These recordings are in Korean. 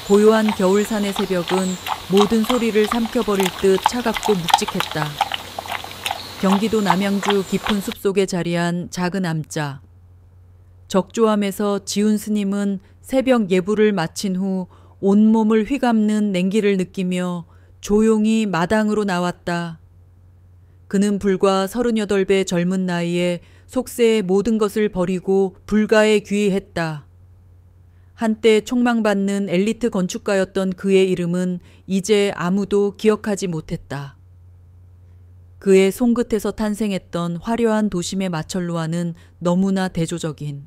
고요한 겨울산의 새벽은 모든 소리를 삼켜버릴 듯 차갑고 묵직했다. 경기도 남양주 깊은 숲속에 자리한 작은 암자. 적조함에서 지훈 스님은 새벽 예불을 마친 후 온몸을 휘감는 냉기를 느끼며 조용히 마당으로 나왔다. 그는 불과 38배 젊은 나이에 속세의 모든 것을 버리고 불가에 귀의했다. 한때 촉망받는 엘리트 건축가였던 그의 이름은 이제 아무도 기억하지 못했다. 그의 손끝에서 탄생했던 화려한 도심의 마철로와는 너무나 대조적인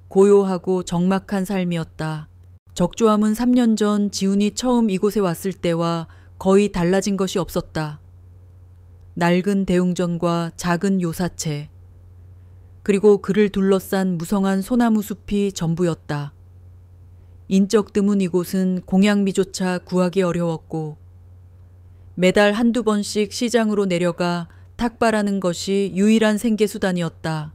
고요하고 적막한 삶이었다. 적조함은 3년 전 지훈이 처음 이곳에 왔을 때와 거의 달라진 것이 없었다. 낡은 대웅전과 작은 요사체, 그리고 그를 둘러싼 무성한 소나무 숲이 전부였다. 인적 드문 이곳은 공양미조차 구하기 어려웠고 매달 한두 번씩 시장으로 내려가 탁발하는 것이 유일한 생계수단이었다.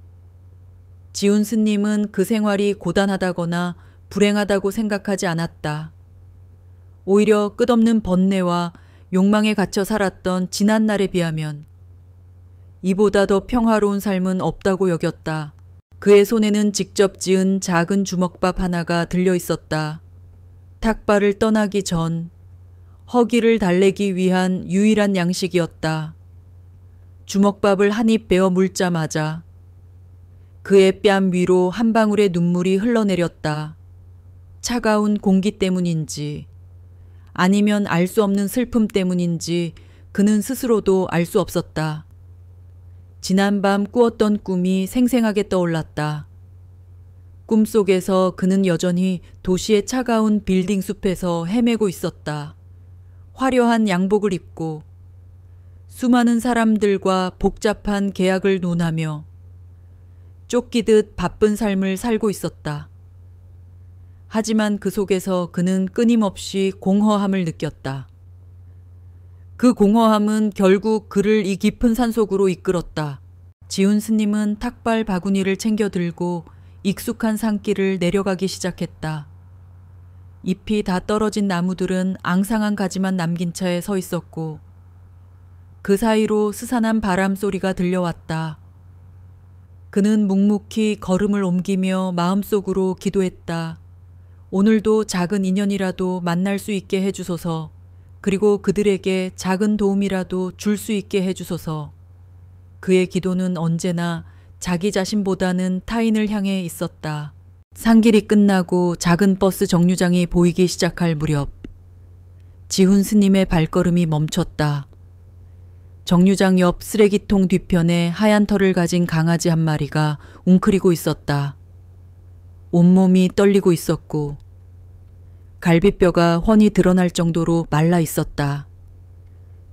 지훈 스님은 그 생활이 고단하다거나 불행하다고 생각하지 않았다. 오히려 끝없는 번뇌와 욕망에 갇혀 살았던 지난날에 비하면 이보다 더 평화로운 삶은 없다고 여겼다. 그의 손에는 직접 지은 작은 주먹밥 하나가 들려 있었다. 탁발을 떠나기 전 허기를 달래기 위한 유일한 양식이었다. 주먹밥을 한 입 베어 물자마자 그의 뺨 위로 한 방울의 눈물이 흘러내렸다. 차가운 공기 때문인지 아니면 알 수 없는 슬픔 때문인지 그는 스스로도 알 수 없었다. 지난밤 꾸었던 꿈이 생생하게 떠올랐다. 꿈속에서 그는 여전히 도시의 차가운 빌딩 숲에서 헤매고 있었다. 화려한 양복을 입고 수많은 사람들과 복잡한 계약을 논하며 쫓기듯 바쁜 삶을 살고 있었다. 하지만 그 속에서 그는 끊임없이 공허함을 느꼈다. 그 공허함은 결국 그를 이 깊은 산속으로 이끌었다. 지훈 스님은 탁발 바구니를 챙겨 들고 익숙한 산길을 내려가기 시작했다. 잎이 다 떨어진 나무들은 앙상한 가지만 남긴 채 서 있었고 그 사이로 스산한 바람 소리가 들려왔다. 그는 묵묵히 걸음을 옮기며 마음속으로 기도했다. 오늘도 작은 인연이라도 만날 수 있게 해주소서. 그리고 그들에게 작은 도움이라도 줄 수 있게 해주소서. 그의 기도는 언제나 자기 자신보다는 타인을 향해 있었다. 산길이 끝나고 작은 버스 정류장이 보이기 시작할 무렵 지훈 스님의 발걸음이 멈췄다. 정류장 옆 쓰레기통 뒤편에 하얀 털을 가진 강아지 한 마리가 웅크리고 있었다. 온몸이 떨리고 있었고 갈비뼈가 훤히 드러날 정도로 말라 있었다.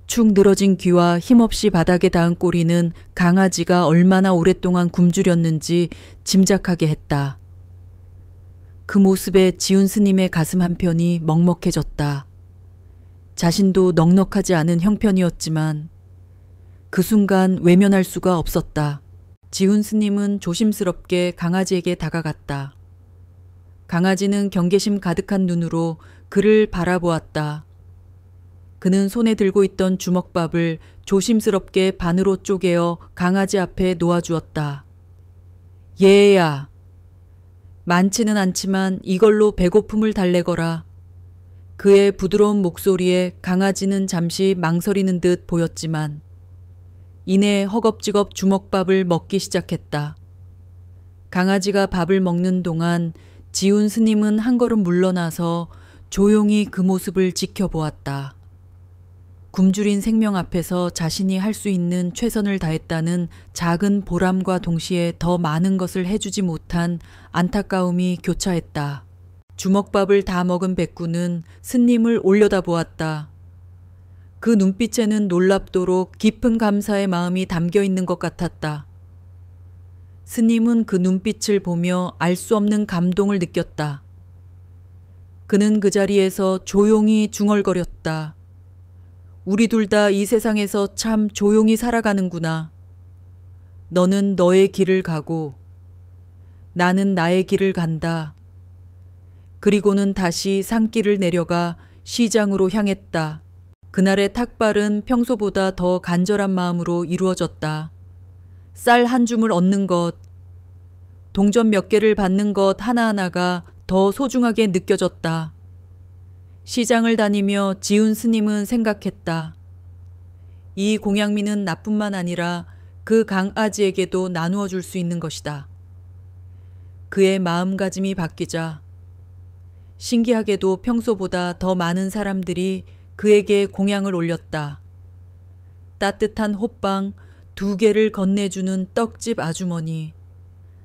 축 늘어진 귀와 힘없이 바닥에 닿은 꼬리는 강아지가 얼마나 오랫동안 굶주렸는지 짐작하게 했다. 그 모습에 지훈 스님의 가슴 한편이 먹먹해졌다. 자신도 넉넉하지 않은 형편이었지만 그 순간 외면할 수가 없었다. 지훈 스님은 조심스럽게 강아지에게 다가갔다. 강아지는 경계심 가득한 눈으로 그를 바라보았다. 그는 손에 들고 있던 주먹밥을 조심스럽게 반으로 쪼개어 강아지 앞에 놓아주었다. 얘야, 많지는 않지만 이걸로 배고픔을 달래거라. 그의 부드러운 목소리에 강아지는 잠시 망설이는 듯 보였지만 이내 허겁지겁 주먹밥을 먹기 시작했다. 강아지가 밥을 먹는 동안 지훈 스님은 한 걸음 물러나서 조용히 그 모습을 지켜보았다. 굶주린 생명 앞에서 자신이 할 수 있는 최선을 다했다는 작은 보람과 동시에 더 많은 것을 해주지 못한 안타까움이 교차했다. 주먹밥을 다 먹은 백구는 스님을 올려다보았다. 그 눈빛에는 놀랍도록 깊은 감사의 마음이 담겨 있는 것 같았다. 스님은 그 눈빛을 보며 알 수 없는 감동을 느꼈다. 그는 그 자리에서 조용히 중얼거렸다. 우리 둘 다 이 세상에서 참 조용히 살아가는구나. 너는 너의 길을 가고 나는 나의 길을 간다. 그리고는 다시 산길을 내려가 시장으로 향했다. 그날의 탁발은 평소보다 더 간절한 마음으로 이루어졌다. 쌀 한 줌을 얻는 것, 동전 몇 개를 받는 것 하나하나가 더 소중하게 느껴졌다. 시장을 다니며 지훈 스님은 생각했다. 이 공양미는 나뿐만 아니라 그 강아지에게도 나누어 줄 수 있는 것이다. 그의 마음가짐이 바뀌자 신기하게도 평소보다 더 많은 사람들이 그에게 공양을 올렸다. 따뜻한 호빵 2개를 건네주는 떡집 아주머니,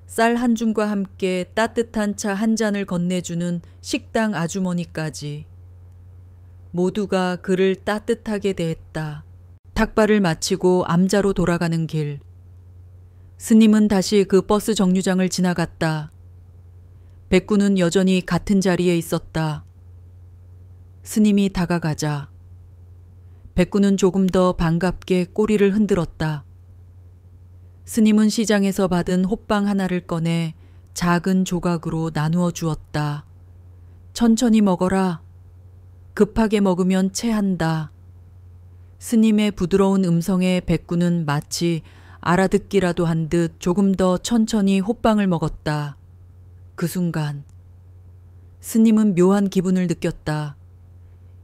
쌀 한 줌과 함께 따뜻한 차 한 잔을 건네주는 식당 아주머니까지 모두가 그를 따뜻하게 대했다. 탁발을 마치고 암자로 돌아가는 길. 스님은 다시 그 버스 정류장을 지나갔다. 백구는 여전히 같은 자리에 있었다. 스님이 다가가자 백구는 조금 더 반갑게 꼬리를 흔들었다. 스님은 시장에서 받은 호빵 하나를 꺼내 작은 조각으로 나누어 주었다. 천천히 먹어라. 급하게 먹으면 체한다. 스님의 부드러운 음성에 백구는 마치 알아듣기라도 한 듯 조금 더 천천히 호빵을 먹었다. 그 순간 스님은 묘한 기분을 느꼈다.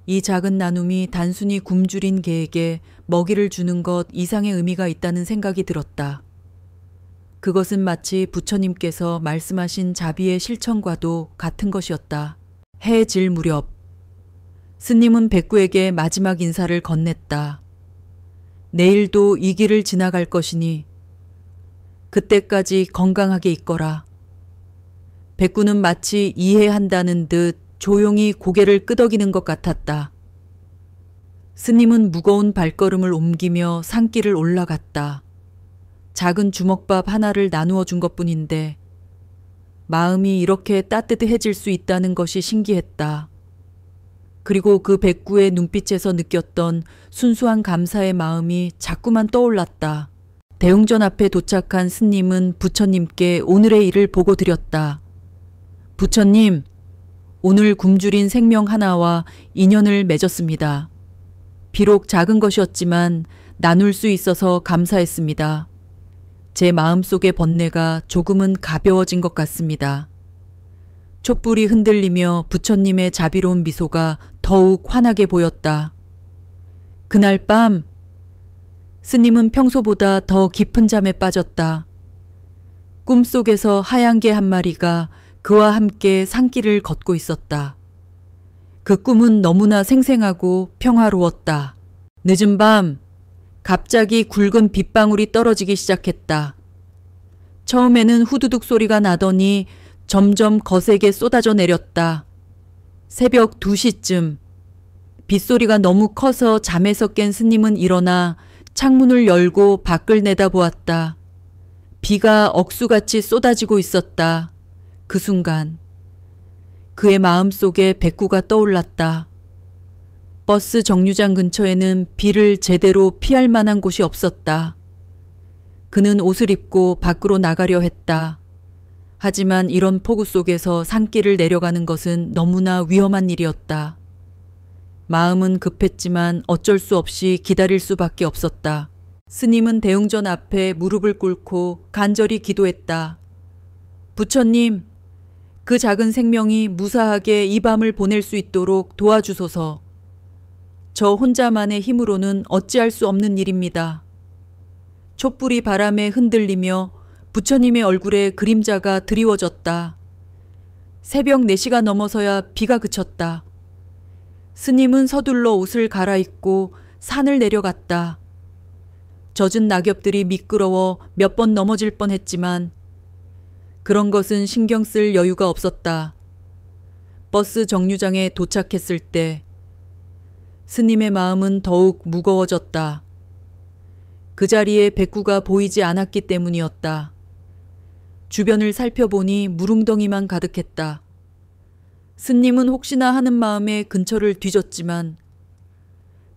이 작은 나눔이 단순히 굶주린 개에게 먹이를 주는 것 이상의 의미가 있다는 생각이 들었다. 그것은 마치 부처님께서 말씀하신 자비의 실천과도 같은 것이었다. 해 질 무렵 스님은 백구에게 마지막 인사를 건넸다. 내일도 이 길을 지나갈 것이니 그때까지 건강하게 있거라. 백구는 마치 이해한다는 듯 조용히 고개를 끄덕이는 것 같았다. 스님은 무거운 발걸음을 옮기며 산길을 올라갔다. 작은 주먹밥 하나를 나누어 준 것뿐인데 마음이 이렇게 따뜻해질 수 있다는 것이 신기했다. 그리고 그 백구의 눈빛에서 느꼈던 순수한 감사의 마음이 자꾸만 떠올랐다. 대웅전 앞에 도착한 스님은 부처님께 오늘의 일을 보고 드렸다. 부처님, 오늘 굶주린 생명 하나와 인연을 맺었습니다. 비록 작은 것이었지만 나눌 수 있어서 감사했습니다. 제 마음속의 번뇌가 조금은 가벼워진 것 같습니다. 촛불이 흔들리며 부처님의 자비로운 미소가 더욱 환하게 보였다. 그날 밤 스님은 평소보다 더 깊은 잠에 빠졌다. 꿈속에서 하얀 개 한 마리가 그와 함께 산길을 걷고 있었다. 그 꿈은 너무나 생생하고 평화로웠다. 늦은 밤 갑자기 굵은 빗방울이 떨어지기 시작했다. 처음에는 후두둑 소리가 나더니 점점 거세게 쏟아져 내렸다. 새벽 2시쯤 빗소리가 너무 커서 잠에서 깬 스님은 일어나 창문을 열고 밖을 내다보았다. 비가 억수같이 쏟아지고 있었다. 그 순간 그의 마음속에 백구가 떠올랐다. 버스 정류장 근처에는 비를 제대로 피할 만한 곳이 없었다. 그는 옷을 입고 밖으로 나가려 했다. 하지만 이런 폭우 속에서 산길을 내려가는 것은 너무나 위험한 일이었다. 마음은 급했지만 어쩔 수 없이 기다릴 수밖에 없었다. 스님은 대웅전 앞에 무릎을 꿇고 간절히 기도했다. 부처님, 그 작은 생명이 무사하게 이 밤을 보낼 수 있도록 도와주소서. 저 혼자만의 힘으로는 어찌할 수 없는 일입니다. 촛불이 바람에 흔들리며 부처님의 얼굴에 그림자가 드리워졌다. 새벽 4시가 넘어서야 비가 그쳤다. 스님은 서둘러 옷을 갈아입고 산을 내려갔다. 젖은 낙엽들이 미끄러워 몇 번 넘어질 뻔했지만 그런 것은 신경 쓸 여유가 없었다. 버스 정류장에 도착했을 때 스님의 마음은 더욱 무거워졌다. 그 자리에 백구가 보이지 않았기 때문이었다. 주변을 살펴보니 무릉덩이만 가득했다. 스님은 혹시나 하는 마음에 근처를 뒤졌지만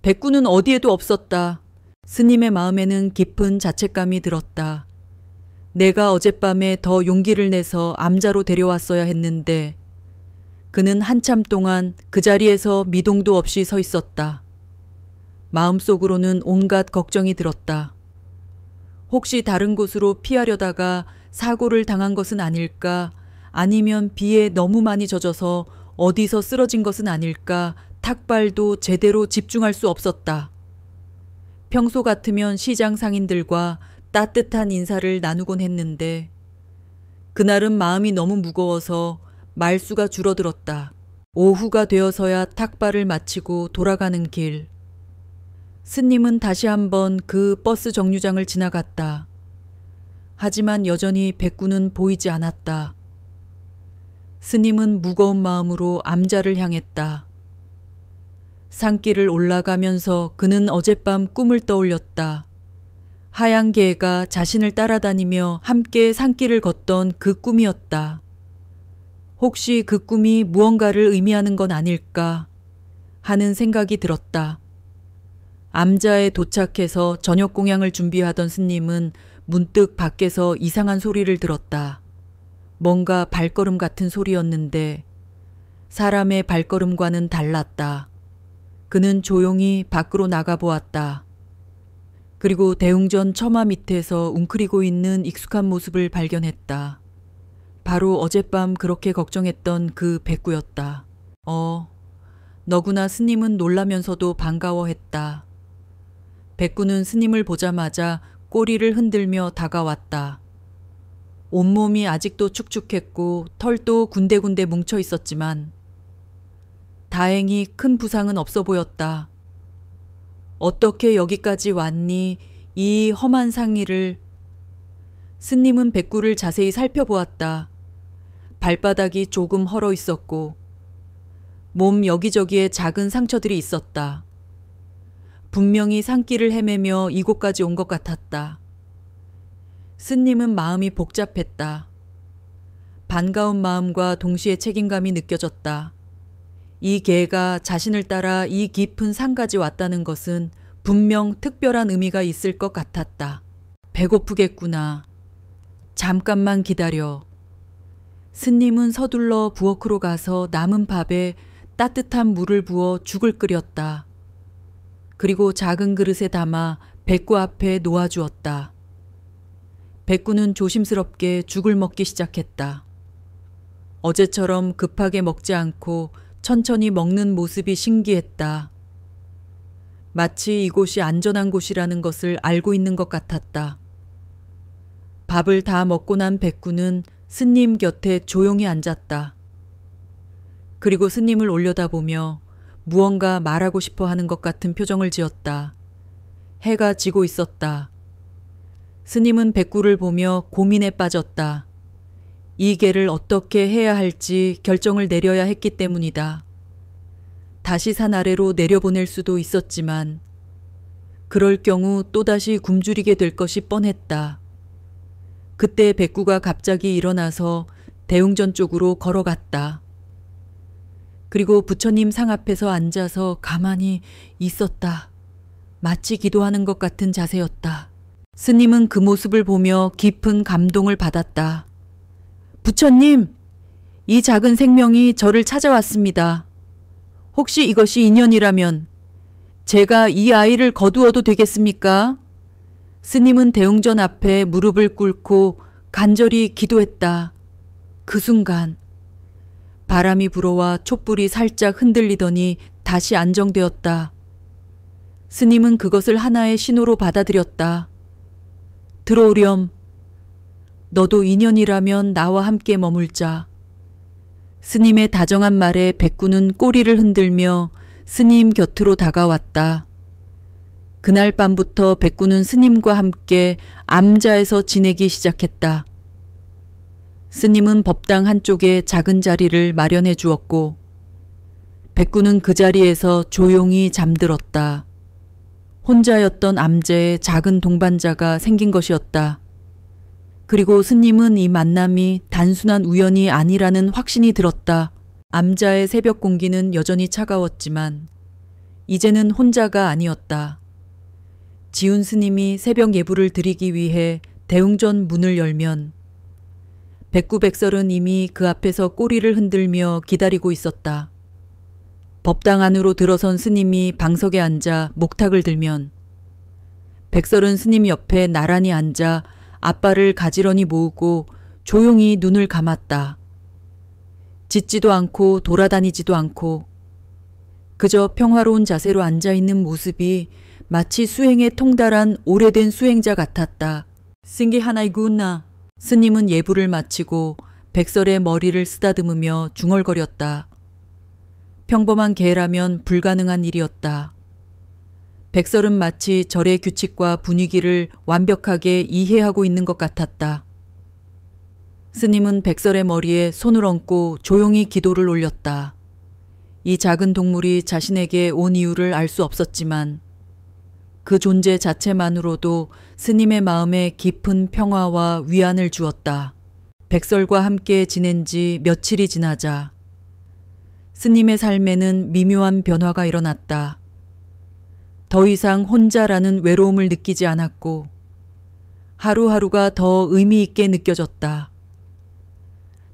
백구는 어디에도 없었다. 스님의 마음에는 깊은 자책감이 들었다. 내가 어젯밤에 더 용기를 내서 암자로 데려왔어야 했는데 그는 한참 동안 그 자리에서 미동도 없이 서 있었다. 마음속으로는 온갖 걱정이 들었다. 혹시 다른 곳으로 피하려다가 사고를 당한 것은 아닐까, 아니면 비에 너무 많이 젖어서 어디서 쓰러진 것은 아닐까, 탁발도 제대로 집중할 수 없었다. 평소 같으면 시장 상인들과 따뜻한 인사를 나누곤 했는데 그날은 마음이 너무 무거워서 말수가 줄어들었다. 오후가 되어서야 탁발을 마치고 돌아가는 길. 스님은 다시 한번 그 버스 정류장을 지나갔다. 하지만 여전히 백구는 보이지 않았다. 스님은 무거운 마음으로 암자를 향했다. 산길을 올라가면서 그는 어젯밤 꿈을 떠올렸다. 하얀 개가 자신을 따라다니며 함께 산길을 걷던 그 꿈이었다. 혹시 그 꿈이 무언가를 의미하는 건 아닐까 하는 생각이 들었다. 암자에 도착해서 저녁 공양을 준비하던 스님은 문득 밖에서 이상한 소리를 들었다. 뭔가 발걸음 같은 소리였는데 사람의 발걸음과는 달랐다. 그는 조용히 밖으로 나가보았다. 그리고 대웅전 처마 밑에서 웅크리고 있는 익숙한 모습을 발견했다. 바로 어젯밤 그렇게 걱정했던 그 백구였다. 너구나. 스님은 놀라면서도 반가워했다. 백구는 스님을 보자마자 꼬리를 흔들며 다가왔다. 온몸이 아직도 축축했고 털도 군데군데 뭉쳐 있었지만 다행히 큰 부상은 없어 보였다. 어떻게 여기까지 왔니? 이 험한 상의를. 스님은 백구를 자세히 살펴보았다. 발바닥이 조금 헐어 있었고 몸 여기저기에 작은 상처들이 있었다. 분명히 산길을 헤매며 이곳까지 온 것 같았다. 스님은 마음이 복잡했다. 반가운 마음과 동시에 책임감이 느껴졌다. 이 개가 자신을 따라 이 깊은 산까지 왔다는 것은 분명 특별한 의미가 있을 것 같았다. 배고프겠구나. 잠깐만 기다려. 스님은 서둘러 부엌으로 가서 남은 밥에 따뜻한 물을 부어 죽을 끓였다. 그리고 작은 그릇에 담아 백구 앞에 놓아주었다. 백구는 조심스럽게 죽을 먹기 시작했다. 어제처럼 급하게 먹지 않고 천천히 먹는 모습이 신기했다. 마치 이곳이 안전한 곳이라는 것을 알고 있는 것 같았다. 밥을 다 먹고 난 백구는 스님 곁에 조용히 앉았다. 그리고 스님을 올려다보며 무언가 말하고 싶어 하는 것 같은 표정을 지었다. 해가 지고 있었다. 스님은 백구를 보며 고민에 빠졌다. 이 개를 어떻게 해야 할지 결정을 내려야 했기 때문이다. 다시 산 아래로 내려보낼 수도 있었지만 그럴 경우 또다시 굶주리게 될 것이 뻔했다. 그때 백구가 갑자기 일어나서 대웅전 쪽으로 걸어갔다. 그리고 부처님 상 앞에서 앉아서 가만히 있었다. 마치 기도하는 것 같은 자세였다. 스님은 그 모습을 보며 깊은 감동을 받았다. 부처님, 이 작은 생명이 저를 찾아왔습니다. 혹시 이것이 인연이라면 제가 이 아이를 거두어도 되겠습니까? 스님은 대웅전 앞에 무릎을 꿇고 간절히 기도했다. 그 순간 바람이 불어와 촛불이 살짝 흔들리더니 다시 안정되었다. 스님은 그것을 하나의 신호로 받아들였다. 들어오렴. 너도 인연이라면 나와 함께 머물자. 스님의 다정한 말에 백구는 꼬리를 흔들며 스님 곁으로 다가왔다. 그날 밤부터 백구는 스님과 함께 암자에서 지내기 시작했다. 스님은 법당 한쪽에 작은 자리를 마련해 주었고 백구는 그 자리에서 조용히 잠들었다. 혼자였던 암제에 작은 동반자가 생긴 것이었다. 그리고 스님은 이 만남이 단순한 우연이 아니라는 확신이 들었다. 암자의 새벽 공기는 여전히 차가웠지만 이제는 혼자가 아니었다. 지훈 스님이 새벽 예불을 드리기 위해 대웅전 문을 열면 백구백설은 이미 그 앞에서 꼬리를 흔들며 기다리고 있었다. 법당 안으로 들어선 스님이 방석에 앉아 목탁을 들면 백설은 스님 옆에 나란히 앉아 앞발을 가지런히 모으고 조용히 눈을 감았다. 짖지도 않고 돌아다니지도 않고 그저 평화로운 자세로 앉아있는 모습이 마치 수행에 통달한 오래된 수행자 같았다. 승기 하나이구나. 스님은 예불을 마치고 백설의 머리를 쓰다듬으며 중얼거렸다. 평범한 개라면 불가능한 일이었다. 백설은 마치 절의 규칙과 분위기를 완벽하게 이해하고 있는 것 같았다. 스님은 백설의 머리에 손을 얹고 조용히 기도를 올렸다. 이 작은 동물이 자신에게 온 이유를 알 수 없었지만 그 존재 자체만으로도 스님의 마음에 깊은 평화와 위안을 주었다. 백설과 함께 지낸 지 며칠이 지나자 스님의 삶에는 미묘한 변화가 일어났다. 더 이상 혼자라는 외로움을 느끼지 않았고 하루하루가 더 의미 있게 느껴졌다.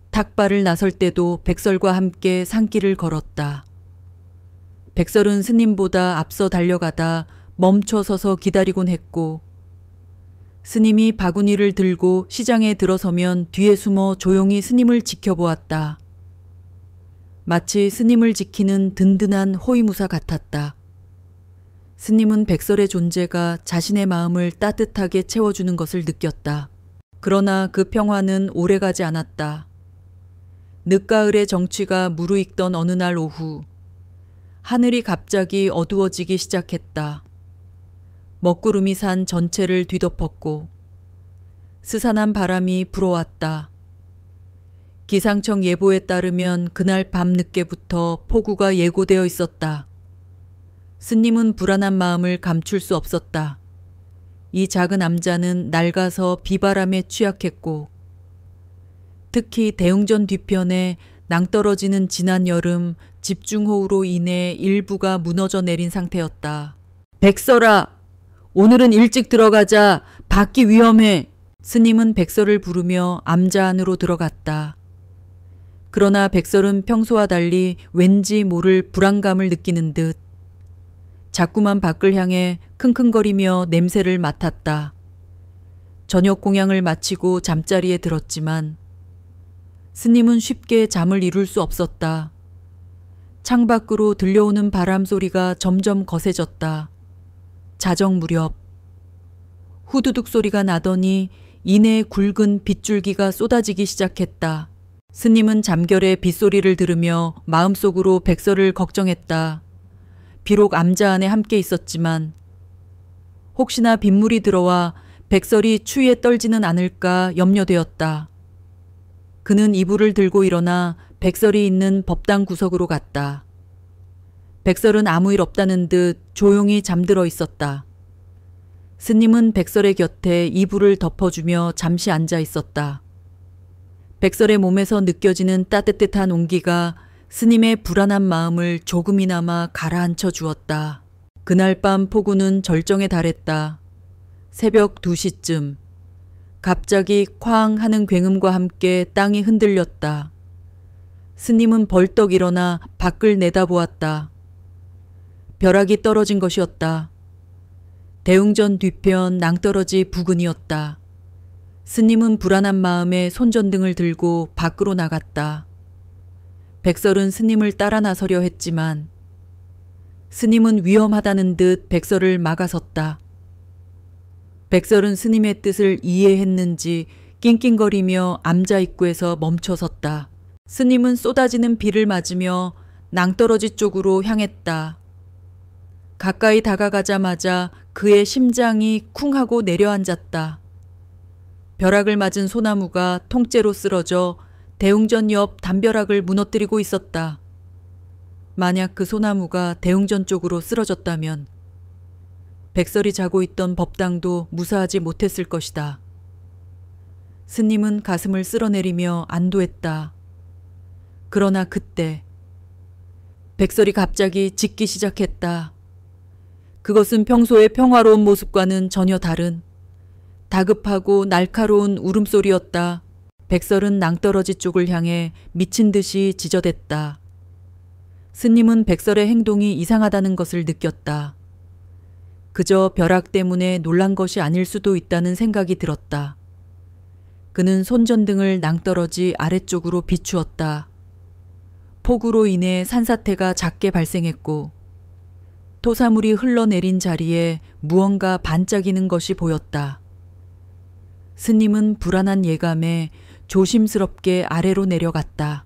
탁발을 나설 때도 백설과 함께 산길을 걸었다. 백설은 스님보다 앞서 달려가다 멈춰 서서 기다리곤 했고 스님이 바구니를 들고 시장에 들어서면 뒤에 숨어 조용히 스님을 지켜보았다. 마치 스님을 지키는 든든한 호위무사 같았다. 스님은 백설의 존재가 자신의 마음을 따뜻하게 채워주는 것을 느꼈다. 그러나 그 평화는 오래가지 않았다. 늦가을의 정취가 무르익던 어느 날 오후 하늘이 갑자기 어두워지기 시작했다. 먹구름이 산 전체를 뒤덮었고 스산한 바람이 불어왔다. 기상청 예보에 따르면 그날 밤 늦게부터 폭우가 예고되어 있었다. 스님은 불안한 마음을 감출 수 없었다. 이 작은 암자는 낡아서 비바람에 취약했고 특히 대웅전 뒤편에 낭떠러지는 지난 여름 집중호우로 인해 일부가 무너져 내린 상태였다. 백설아! 오늘은 일찍 들어가자. 밖이 위험해. 스님은 백설을 부르며 암자 안으로 들어갔다. 그러나 백설은 평소와 달리 왠지 모를 불안감을 느끼는 듯 자꾸만 밖을 향해 킁킁거리며 냄새를 맡았다. 저녁 공양을 마치고 잠자리에 들었지만 스님은 쉽게 잠을 이룰 수 없었다. 창밖으로 들려오는 바람 소리가 점점 거세졌다. 자정 무렵 후두둑 소리가 나더니 이내 굵은 빗줄기가 쏟아지기 시작했다. 스님은 잠결에 빗소리를 들으며 마음속으로 백설을 걱정했다. 비록 암자 안에 함께 있었지만 혹시나 빗물이 들어와 백설이 추위에 떨지는 않을까 염려되었다. 그는 이불을 들고 일어나 백설이 있는 법당 구석으로 갔다. 백설은 아무 일 없다는 듯 조용히 잠들어 있었다. 스님은 백설의 곁에 이불을 덮어주며 잠시 앉아 있었다. 백설의 몸에서 느껴지는 따뜻한 온기가 스님의 불안한 마음을 조금이나마 가라앉혀 주었다. 그날 밤 폭우는 절정에 달했다. 새벽 2시쯤 갑자기 쾅 하는 굉음과 함께 땅이 흔들렸다. 스님은 벌떡 일어나 밖을 내다보았다. 벼락이 떨어진 것이었다. 대웅전 뒤편 낭떠러지 부근이었다. 스님은 불안한 마음에 손전등을 들고 밖으로 나갔다. 백설은 스님을 따라 나서려 했지만 스님은 위험하다는 듯 백설을 막아섰다. 백설은 스님의 뜻을 이해했는지 낑낑거리며 암자 입구에서 멈춰섰다. 스님은 쏟아지는 비를 맞으며 낭떠러지 쪽으로 향했다. 가까이 다가가자마자 그의 심장이 쿵 하고 내려앉았다. 벼락을 맞은 소나무가 통째로 쓰러져 대웅전 옆 담벼락을 무너뜨리고 있었다. 만약 그 소나무가 대웅전 쪽으로 쓰러졌다면 백설이 자고 있던 법당도 무사하지 못했을 것이다. 스님은 가슴을 쓸어내리며 안도했다. 그러나 그때 백설이 갑자기 짖기 시작했다. 그것은 평소의 평화로운 모습과는 전혀 다른 다급하고 날카로운 울음소리였다. 백설은 낭떠러지 쪽을 향해 미친 듯이 지저댔다. 스님은 백설의 행동이 이상하다는 것을 느꼈다. 그저 벼락 때문에 놀란 것이 아닐 수도 있다는 생각이 들었다. 그는 손전등을 낭떠러지 아래쪽으로 비추었다. 폭우로 인해 산사태가 작게 발생했고 토사물이 흘러내린 자리에 무언가 반짝이는 것이 보였다. 스님은 불안한 예감에 조심스럽게 아래로 내려갔다.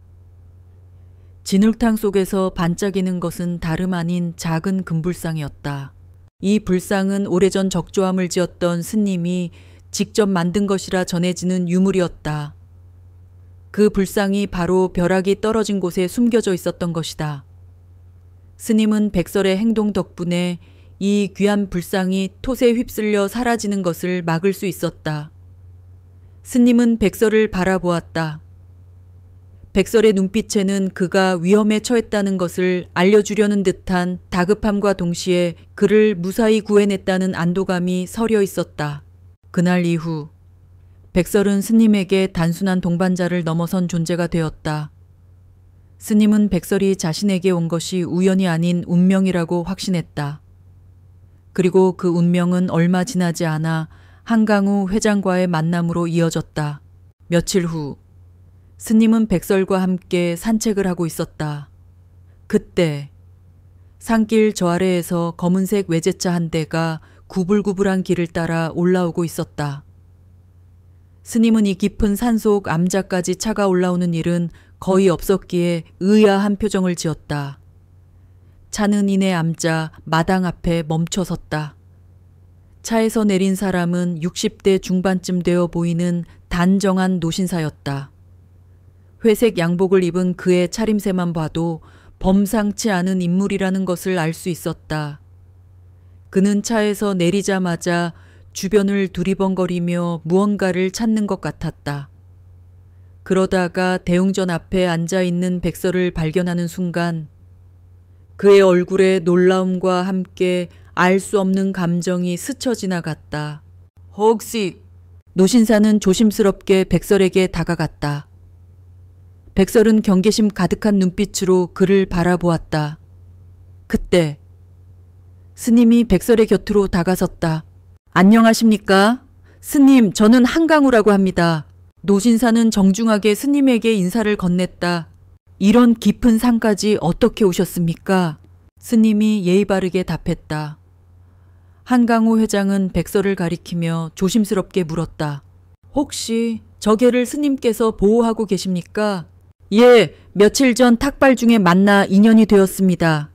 진흙탕 속에서 반짝이는 것은 다름 아닌 작은 금불상이었다. 이 불상은 오래전 적조함을 지었던 스님이 직접 만든 것이라 전해지는 유물이었다. 그 불상이 바로 벼락이 떨어진 곳에 숨겨져 있었던 것이다. 스님은 백설의 행동 덕분에 이 귀한 불상이 톳에 휩쓸려 사라지는 것을 막을 수 있었다. 스님은 백설을 바라보았다. 백설의 눈빛에는 그가 위험에 처했다는 것을 알려주려는 듯한 다급함과 동시에 그를 무사히 구해냈다는 안도감이 서려 있었다. 그날 이후 백설은 스님에게 단순한 동반자를 넘어선 존재가 되었다. 스님은 백설이 자신에게 온 것이 우연이 아닌 운명이라고 확신했다. 그리고 그 운명은 얼마 지나지 않아 한강우 회장과의 만남으로 이어졌다. 며칠 후 스님은 백설과 함께 산책을 하고 있었다. 그때 산길 저 아래에서 검은색 외제차 한 대가 구불구불한 길을 따라 올라오고 있었다. 스님은 이 깊은 산속 암자까지 차가 올라오는 일은 거의 없었기에 의아한 표정을 지었다. 차는 이내 암자 마당 앞에 멈춰 섰다. 차에서 내린 사람은 60대 중반쯤 되어 보이는 단정한 노신사였다. 회색 양복을 입은 그의 차림새만 봐도 범상치 않은 인물이라는 것을 알 수 있었다. 그는 차에서 내리자마자 주변을 두리번거리며 무언가를 찾는 것 같았다. 그러다가 대웅전 앞에 앉아있는 백설을 발견하는 순간 그의 얼굴에 놀라움과 함께 알 수 없는 감정이 스쳐 지나갔다. 혹시 노신사는 조심스럽게 백설에게 다가갔다. 백설은 경계심 가득한 눈빛으로 그를 바라보았다. 그때 스님이 백설의 곁으로 다가섰다. 안녕하십니까? 스님, 저는 한강우라고 합니다. 노신사는 정중하게 스님에게 인사를 건넸다. 이런 깊은 산까지 어떻게 오셨습니까? 스님이 예의 바르게 답했다. 한강우 회장은 백설을 가리키며 조심스럽게 물었다. 혹시 저 개를 스님께서 보호하고 계십니까? 예, 며칠 전 탁발 중에 만나 인연이 되었습니다.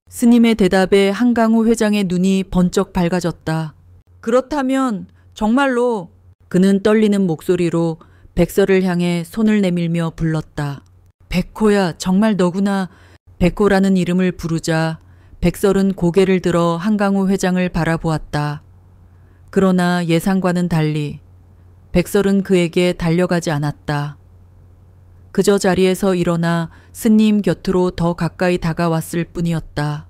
스님의 대답에 한강우 회장의 눈이 번쩍 밝아졌다. 그렇다면 정말로 그는 떨리는 목소리로 백설을 향해 손을 내밀며 불렀다. 백호야, 정말 너구나. 백호라는 이름을 부르자 백설은 고개를 들어 한강우 회장을 바라보았다. 그러나 예상과는 달리 백설은 그에게 달려가지 않았다. 그저 자리에서 일어나 스님 곁으로 더 가까이 다가왔을 뿐이었다.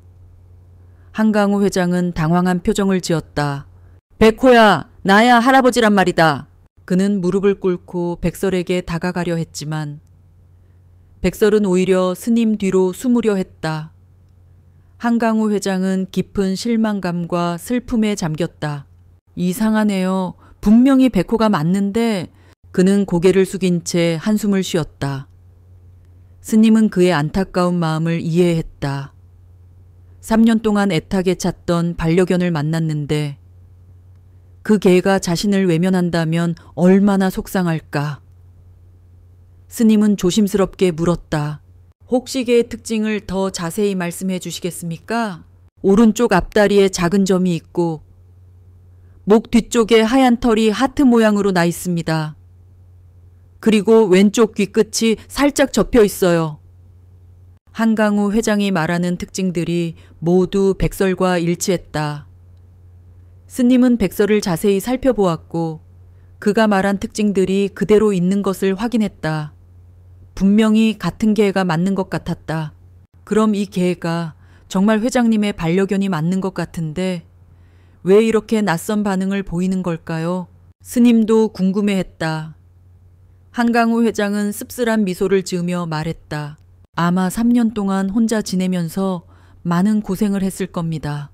한강우 회장은 당황한 표정을 지었다. 백호야, 나야 할아버지란 말이다. 그는 무릎을 꿇고 백설에게 다가가려 했지만 백설은 오히려 스님 뒤로 숨으려 했다. 한강우 회장은 깊은 실망감과 슬픔에 잠겼다. 이상하네요. 분명히 백호가 맞는데 그는 고개를 숙인 채 한숨을 쉬었다. 스님은 그의 안타까운 마음을 이해했다. 3년 동안 애타게 찾던 반려견을 만났는데 그 개가 자신을 외면한다면 얼마나 속상할까. 스님은 조심스럽게 물었다. 혹시 개의 특징을 더 자세히 말씀해 주시겠습니까? 오른쪽 앞다리에 작은 점이 있고 목 뒤쪽에 하얀 털이 하트 모양으로 나 있습니다. 그리고 왼쪽 귀끝이 살짝 접혀 있어요. 한강우 회장이 말하는 특징들이 모두 백설과 일치했다. 스님은 백설을 자세히 살펴보았고 그가 말한 특징들이 그대로 있는 것을 확인했다. 분명히 같은 개가 맞는 것 같았다. 그럼 이 개가 정말 회장님의 반려견이 맞는 것 같은데 왜 이렇게 낯선 반응을 보이는 걸까요? 스님도 궁금해했다. 한강우 회장은 씁쓸한 미소를 지으며 말했다. 아마 3년 동안 혼자 지내면서 많은 고생을 했을 겁니다.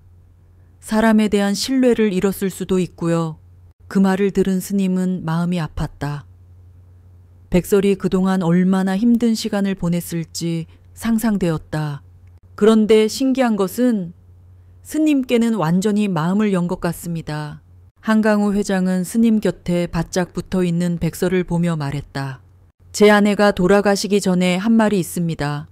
사람에 대한 신뢰를 잃었을 수도 있고요. 그 말을 들은 스님은 마음이 아팠다. 백설이 그동안 얼마나 힘든 시간을 보냈을지 상상되었다. 그런데 신기한 것은 스님께는 완전히 마음을 연 것 같습니다. 한강우 회장은 스님 곁에 바짝 붙어 있는 백설을 보며 말했다. 제 아내가 돌아가시기 전에 한 말이 있습니다.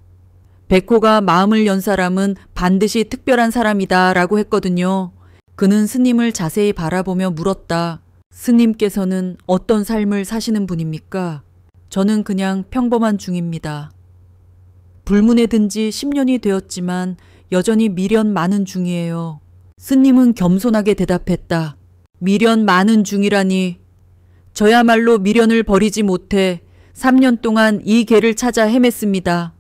백호가 마음을 연 사람은 반드시 특별한 사람이다 라고 했거든요. 그는 스님을 자세히 바라보며 물었다. 스님께서는 어떤 삶을 사시는 분입니까? 저는 그냥 평범한 중입니다. 불문에 든 지 10년이 되었지만 여전히 미련 많은 중이에요. 스님은 겸손하게 대답했다. 미련 많은 중이라니. 저야말로 미련을 버리지 못해 3년 동안 이 길을 찾아 헤맸습니다.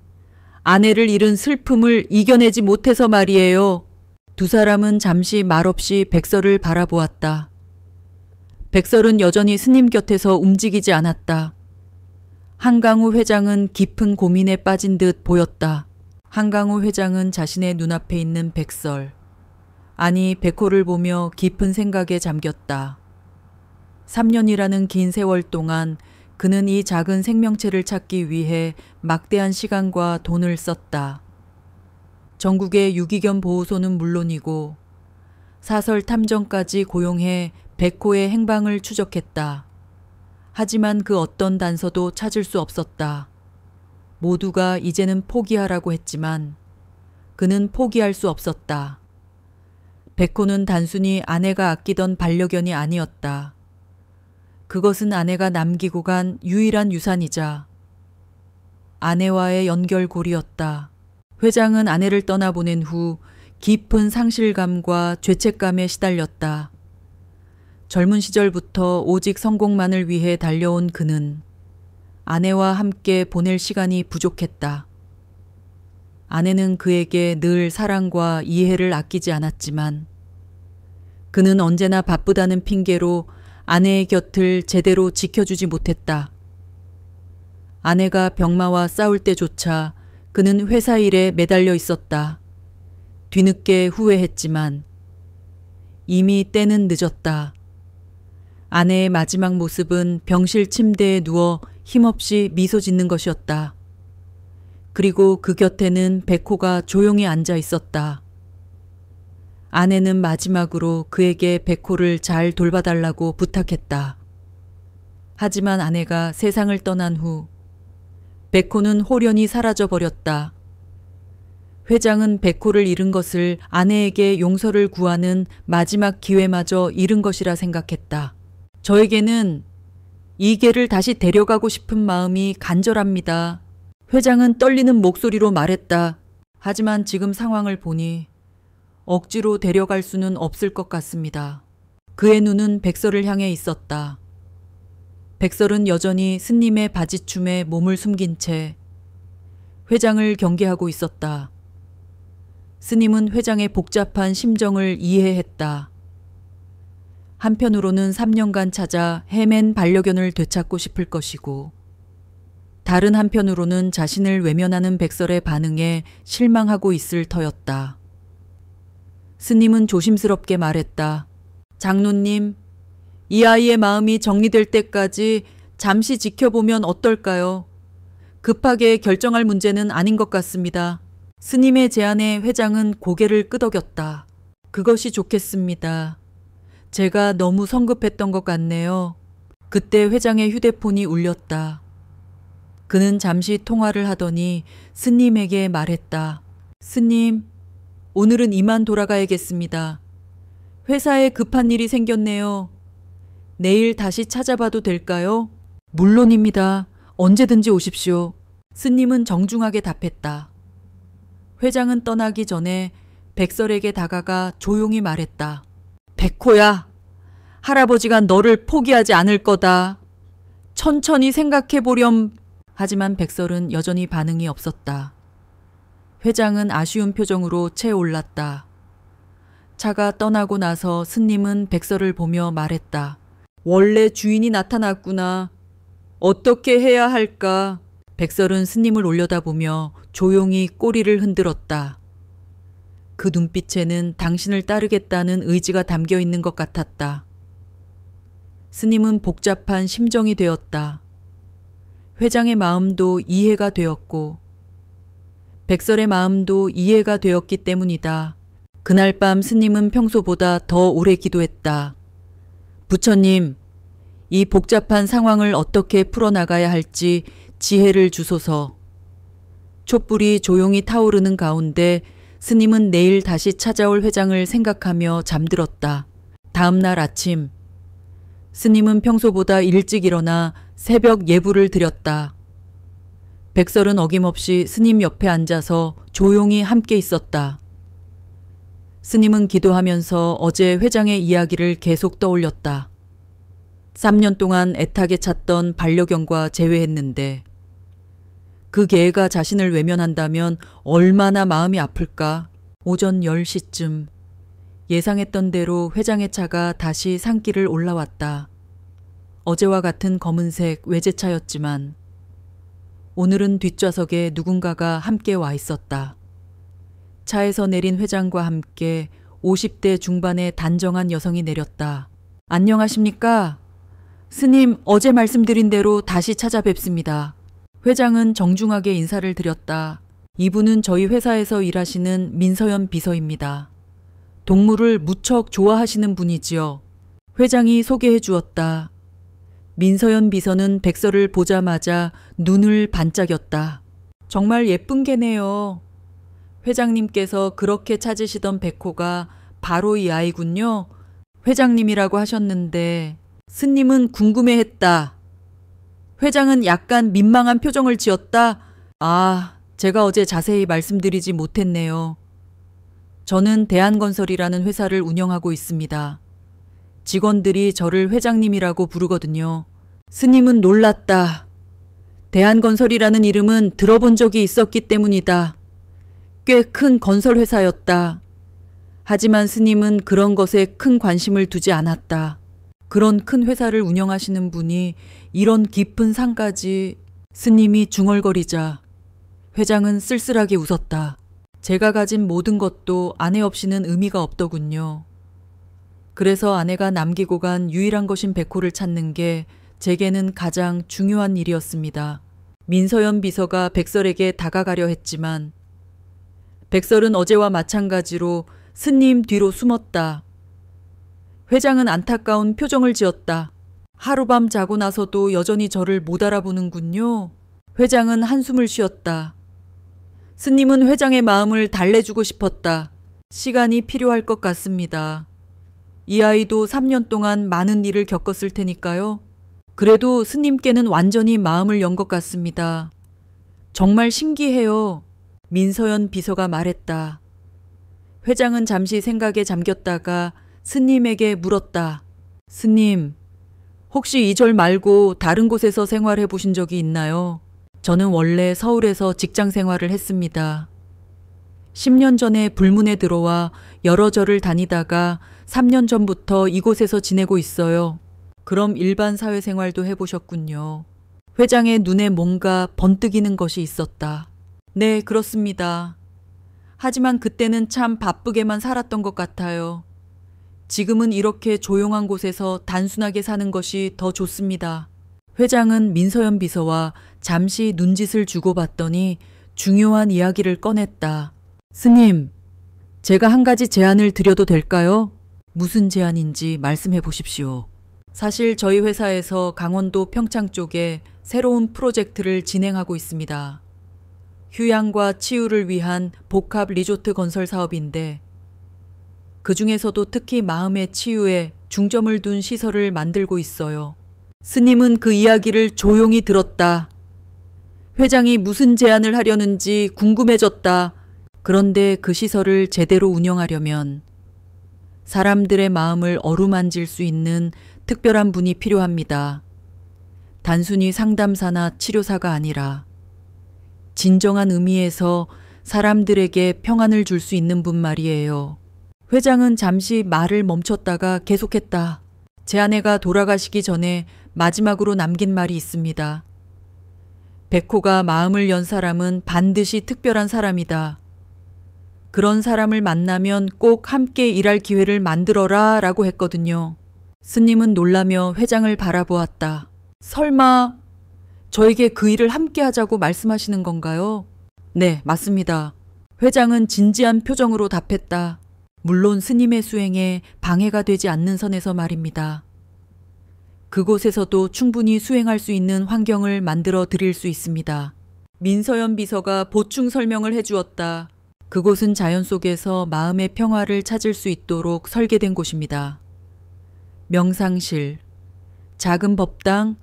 아내를 잃은 슬픔을 이겨내지 못해서 말이에요. 두 사람은 잠시 말없이 백설을 바라보았다. 백설은 여전히 스님 곁에서 움직이지 않았다. 한강우 회장은 깊은 고민에 빠진 듯 보였다. 한강우 회장은 자신의 눈앞에 있는 백설, 아니 백호를 보며 깊은 생각에 잠겼다. 3년이라는 긴 세월 동안 그는 이 작은 생명체를 찾기 위해 막대한 시간과 돈을 썼다. 전국의 유기견 보호소는 물론이고 사설 탐정까지 고용해 백호의 행방을 추적했다. 하지만 그 어떤 단서도 찾을 수 없었다. 모두가 이제는 포기하라고 했지만 그는 포기할 수 없었다. 백호는 단순히 아내가 아끼던 반려견이 아니었다. 그것은 아내가 남기고 간 유일한 유산이자 아내와의 연결고리였다. 회장은 아내를 떠나보낸 후 깊은 상실감과 죄책감에 시달렸다. 젊은 시절부터 오직 성공만을 위해 달려온 그는 아내와 함께 보낼 시간이 부족했다. 아내는 그에게 늘 사랑과 이해를 아끼지 않았지만 그는 언제나 바쁘다는 핑계로 아내의 곁을 제대로 지켜주지 못했다. 아내가 병마와 싸울 때조차 그는 회사 일에 매달려 있었다. 뒤늦게 후회했지만 이미 때는 늦었다. 아내의 마지막 모습은 병실 침대에 누워 힘없이 미소 짓는 것이었다. 그리고 그 곁에는 백호가 조용히 앉아 있었다. 아내는 마지막으로 그에게 백호를 잘 돌봐달라고 부탁했다. 하지만 아내가 세상을 떠난 후 백호는 홀연히 사라져 버렸다. 회장은 백호를 잃은 것을 아내에게 용서를 구하는 마지막 기회마저 잃은 것이라 생각했다. 저에게는 이 개를 다시 데려가고 싶은 마음이 간절합니다. 회장은 떨리는 목소리로 말했다. 하지만 지금 상황을 보니 억지로 데려갈 수는 없을 것 같습니다. 그의 눈은 백설을 향해 있었다. 백설은 여전히 스님의 바지춤에 몸을 숨긴 채 회장을 경계하고 있었다. 스님은 회장의 복잡한 심정을 이해했다. 한편으로는 3년간 찾아 헤맨 반려견을 되찾고 싶을 것이고 다른 한편으로는 자신을 외면하는 백설의 반응에 실망하고 있을 터였다. 스님은 조심스럽게 말했다. 장로님, 이 아이의 마음이 정리될 때까지 잠시 지켜보면 어떨까요? 급하게 결정할 문제는 아닌 것 같습니다. 스님의 제안에 회장은 고개를 끄덕였다. 그것이 좋겠습니다. 제가 너무 성급했던 것 같네요. 그때 회장의 휴대폰이 울렸다. 그는 잠시 통화를 하더니 스님에게 말했다. 스님, 오늘은 이만 돌아가야겠습니다. 회사에 급한 일이 생겼네요. 내일 다시 찾아봐도 될까요? 물론입니다. 언제든지 오십시오. 스님은 정중하게 답했다. 회장은 떠나기 전에 백설에게 다가가 조용히 말했다. 백호야, 할아버지가 너를 포기하지 않을 거다. 천천히 생각해보렴. 하지만 백설은 여전히 반응이 없었다. 회장은 아쉬운 표정으로 채 올랐다. 차가 떠나고 나서 스님은 백설을 보며 말했다. 원래 주인이 나타났구나. 어떻게 해야 할까? 백설은 스님을 올려다보며 조용히 꼬리를 흔들었다. 그 눈빛에는 당신을 따르겠다는 의지가 담겨 있는 것 같았다. 스님은 복잡한 심정이 되었다. 회장의 마음도 이해가 되었고 백설의 마음도 이해가 되었기 때문이다. 그날 밤 스님은 평소보다 더 오래 기도했다. 부처님, 이 복잡한 상황을 어떻게 풀어나가야 할지 지혜를 주소서. 촛불이 조용히 타오르는 가운데 스님은 내일 다시 찾아올 회장을 생각하며 잠들었다. 다음 날 아침, 스님은 평소보다 일찍 일어나 새벽 예불을 드렸다. 백설은 어김없이 스님 옆에 앉아서 조용히 함께 있었다. 스님은 기도하면서 어제 회장의 이야기를 계속 떠올렸다. 3년 동안 애타게 찾던 반려견과 재회했는데 그 개가 자신을 외면한다면 얼마나 마음이 아플까. 오전 10시쯤 예상했던 대로 회장의 차가 다시 산길을 올라왔다. 어제와 같은 검은색 외제차였지만 오늘은 뒷좌석에 누군가가 함께 와 있었다. 차에서 내린 회장과 함께 50대 중반의 단정한 여성이 내렸다. 안녕하십니까? 스님, 어제 말씀드린 대로 다시 찾아뵙습니다. 회장은 정중하게 인사를 드렸다. 이분은 저희 회사에서 일하시는 민서연 비서입니다. 동물을 무척 좋아하시는 분이지요. 회장이 소개해 주었다. 민서연 비서는 백설을 보자마자 눈을 반짝였다. 정말 예쁜 개네요. 회장님께서 그렇게 찾으시던 백호가 바로 이 아이군요. 회장님이라고 하셨는데 스님은 궁금해했다. 회장은 약간 민망한 표정을 지었다. 아, 제가 어제 자세히 말씀드리지 못했네요. 저는 대한건설이라는 회사를 운영하고 있습니다. 직원들이 저를 회장님이라고 부르거든요. 스님은 놀랐다. 대한건설이라는 이름은 들어본 적이 있었기 때문이다. 꽤 큰 건설회사였다. 하지만 스님은 그런 것에 큰 관심을 두지 않았다. 그런 큰 회사를 운영하시는 분이 이런 깊은 상까지. 스님이 중얼거리자 회장은 쓸쓸하게 웃었다. 제가 가진 모든 것도 아내 없이는 의미가 없더군요. 그래서 아내가 남기고 간 유일한 것인 백호를 찾는 게 제게는 가장 중요한 일이었습니다. 민서연 비서가 백설에게 다가가려 했지만 백설은 어제와 마찬가지로 스님 뒤로 숨었다. 회장은 안타까운 표정을 지었다. 하룻밤 자고 나서도 여전히 저를 못 알아보는군요. 회장은 한숨을 쉬었다. 스님은 회장의 마음을 달래주고 싶었다. 시간이 필요할 것 같습니다. 이 아이도 3년 동안 많은 일을 겪었을 테니까요. 그래도 스님께는 완전히 마음을 연 것 같습니다. 정말 신기해요. 민서연 비서가 말했다. 회장은 잠시 생각에 잠겼다가 스님에게 물었다. 스님, 혹시 이 절 말고 다른 곳에서 생활해 보신 적이 있나요? 저는 원래 서울에서 직장 생활을 했습니다. 10년 전에 불문에 들어와 여러 절을 다니다가 3년 전부터 이곳에서 지내고 있어요. 그럼 일반 사회생활도 해보셨군요. 회장의 눈에 뭔가 번뜩이는 것이 있었다. 네, 그렇습니다. 하지만 그때는 참 바쁘게만 살았던 것 같아요. 지금은 이렇게 조용한 곳에서 단순하게 사는 것이 더 좋습니다. 회장은 민서연 비서와 잠시 눈짓을 주고받더니 중요한 이야기를 꺼냈다. 스님, 제가 한 가지 제안을 드려도 될까요? 무슨 제안인지 말씀해 보십시오. 사실 저희 회사에서 강원도 평창 쪽에 새로운 프로젝트를 진행하고 있습니다. 휴양과 치유를 위한 복합 리조트 건설 사업인데 그 중에서도 특히 마음의 치유에 중점을 둔 시설을 만들고 있어요. 스님은 그 이야기를 조용히 들었다. 회장이 무슨 제안을 하려는지 궁금해졌다. 그런데 그 시설을 제대로 운영하려면 사람들의 마음을 어루만질 수 있는 특별한 분이 필요합니다. 단순히 상담사나 치료사가 아니라 진정한 의미에서 사람들에게 평안을 줄 수 있는 분 말이에요. 회장은 잠시 말을 멈췄다가 계속했다. 제 아내가 돌아가시기 전에 마지막으로 남긴 말이 있습니다. 백호가 마음을 연 사람은 반드시 특별한 사람이다. 그런 사람을 만나면 꼭 함께 일할 기회를 만들어라 라고 했거든요. 스님은 놀라며 회장을 바라보았다. 설마 저에게 그 일을 함께 하자고 말씀하시는 건가요? 네, 맞습니다. 회장은 진지한 표정으로 답했다. 물론 스님의 수행에 방해가 되지 않는 선에서 말입니다. 그곳에서도 충분히 수행할 수 있는 환경을 만들어 드릴 수 있습니다. 민서연 비서가 보충 설명을 해주었다. 그곳은 자연 속에서 마음의 평화를 찾을 수 있도록 설계된 곳입니다. 명상실, 작은 법당,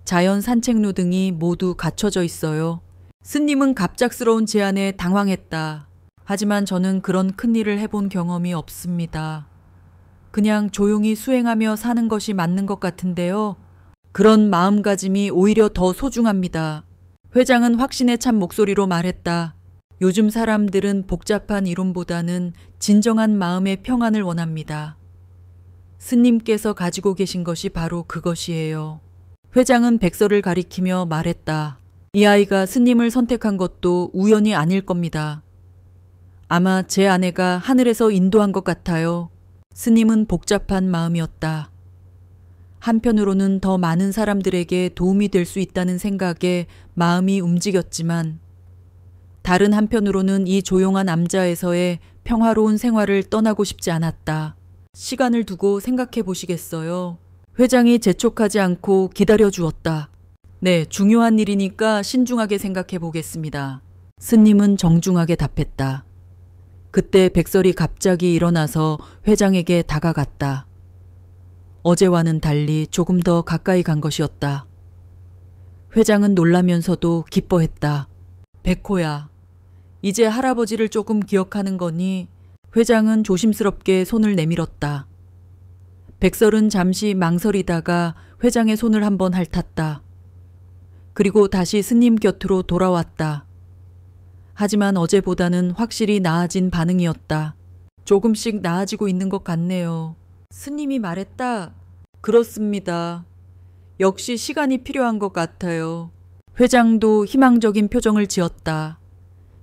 자연 산책로 등이 모두 갖춰져 있어요. 스님은 갑작스러운 제안에 당황했다. 하지만 저는 그런 큰일을 해본 경험이 없습니다. 그냥 조용히 수행하며 사는 것이 맞는 것 같은데요. 그런 마음가짐이 오히려 더 소중합니다. 회장은 확신에 찬 목소리로 말했다. 요즘 사람들은 복잡한 이론보다는 진정한 마음의 평안을 원합니다. 스님께서 가지고 계신 것이 바로 그것이에요. 회장은 백설을 가리키며 말했다. 이 아이가 스님을 선택한 것도 우연이 아닐 겁니다. 아마 제 아내가 하늘에서 인도한 것 같아요. 스님은 복잡한 마음이었다. 한편으로는 더 많은 사람들에게 도움이 될 수 있다는 생각에 마음이 움직였지만 다른 한편으로는 이 조용한 암자에서의 평화로운 생활을 떠나고 싶지 않았다. 시간을 두고 생각해 보시겠어요? 회장이 재촉하지 않고 기다려 주었다. 네, 중요한 일이니까 신중하게 생각해 보겠습니다. 스님은 정중하게 답했다. 그때 백설이 갑자기 일어나서 회장에게 다가갔다. 어제와는 달리 조금 더 가까이 간 것이었다. 회장은 놀라면서도 기뻐했다. 백호야, 이제 할아버지를 조금 기억하는 거니? 회장은 조심스럽게 손을 내밀었다. 백설은 잠시 망설이다가 회장의 손을 한번 핥았다. 그리고 다시 스님 곁으로 돌아왔다. 하지만 어제보다는 확실히 나아진 반응이었다. 조금씩 나아지고 있는 것 같네요. 스님이 말했다. 그렇습니다. 역시 시간이 필요한 것 같아요. 회장도 희망적인 표정을 지었다.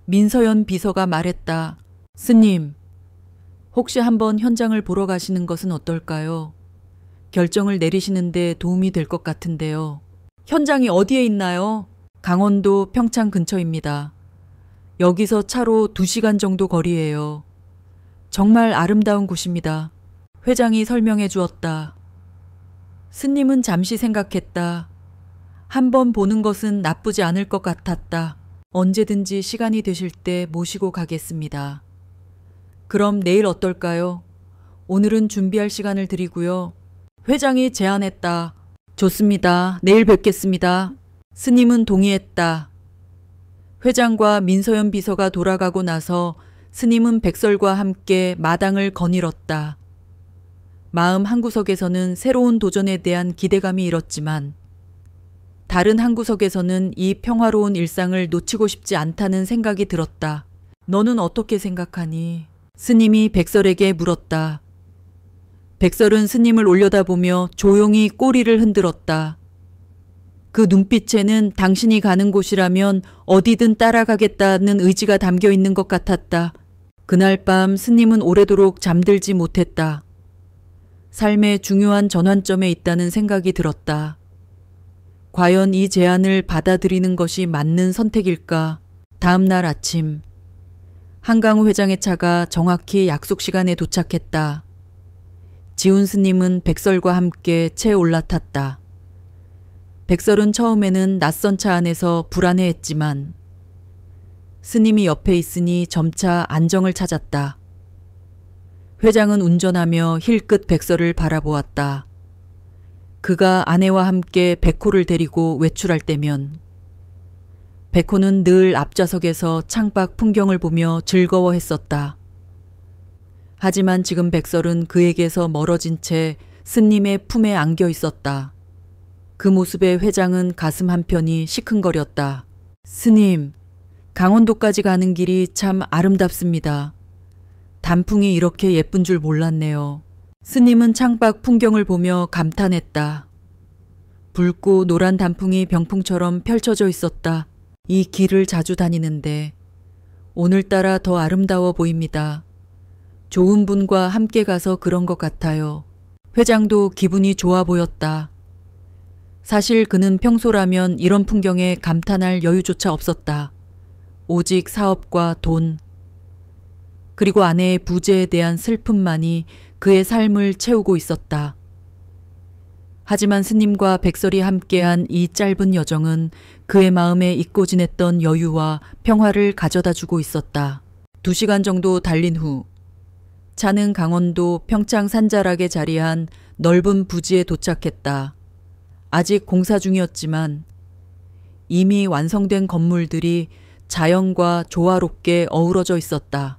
민서연 비서가 말했다. 스님, 혹시 한번 현장을 보러 가시는 것은 어떨까요? 결정을 내리시는데 도움이 될 것 같은데요. 현장이 어디에 있나요? 강원도 평창 근처입니다. 여기서 차로 2시간 정도 거리예요. 정말 아름다운 곳입니다. 회장이 설명해 주었다. 스님은 잠시 생각했다. 한번 보는 것은 나쁘지 않을 것 같았다. 언제든지 시간이 되실 때 모시고 가겠습니다. 그럼 내일 어떨까요? 오늘은 준비할 시간을 드리고요. 회장이 제안했다. 좋습니다. 내일 뵙겠습니다. 스님은 동의했다. 회장과 민서연 비서가 돌아가고 나서 스님은 백설과 함께 마당을 거닐었다. 마음 한구석에서는 새로운 도전에 대한 기대감이 일었지만 다른 한구석에서는 이 평화로운 일상을 놓치고 싶지 않다는 생각이 들었다. 너는 어떻게 생각하니? 스님이 백설에게 물었다. 백설은 스님을 올려다보며 조용히 꼬리를 흔들었다. 그 눈빛에는 당신이 가는 곳이라면 어디든 따라가겠다는 의지가 담겨 있는 것 같았다. 그날 밤 스님은 오래도록 잠들지 못했다. 삶의 중요한 전환점에 있다는 생각이 들었다. 과연 이 제안을 받아들이는 것이 맞는 선택일까? 다음 날 아침, 한강우 회장의 차가 정확히 약속 시간에 도착했다. 지훈 스님은 백설과 함께 채에 올라탔다. 백설은 처음에는 낯선 차 안에서 불안해했지만 스님이 옆에 있으니 점차 안정을 찾았다. 회장은 운전하며 힐끗 백설을 바라보았다. 그가 아내와 함께 백호를 데리고 외출할 때면 백호는 늘 앞좌석에서 창밖 풍경을 보며 즐거워했었다. 하지만 지금 백설은 그에게서 멀어진 채 스님의 품에 안겨 있었다. 그 모습에 회장은 가슴 한편이 시큰거렸다. 스님, 강원도까지 가는 길이 참 아름답습니다. 단풍이 이렇게 예쁜 줄 몰랐네요. 스님은 창밖 풍경을 보며 감탄했다. 붉고 노란 단풍이 병풍처럼 펼쳐져 있었다. 이 길을 자주 다니는데 오늘따라 더 아름다워 보입니다. 좋은 분과 함께 가서 그런 것 같아요. 회장도 기분이 좋아 보였다. 사실 그는 평소라면 이런 풍경에 감탄할 여유조차 없었다. 오직 사업과 돈, 그리고 아내의 부재에 대한 슬픔만이 그의 삶을 채우고 있었다. 하지만 스님과 백설이 함께한 이 짧은 여정은 그의 마음에 잊고 지냈던 여유와 평화를 가져다 주고 있었다. 2시간 정도 달린 후 차는 강원도 평창 산자락에 자리한 넓은 부지에 도착했다. 아직 공사 중이었지만 이미 완성된 건물들이 자연과 조화롭게 어우러져 있었다.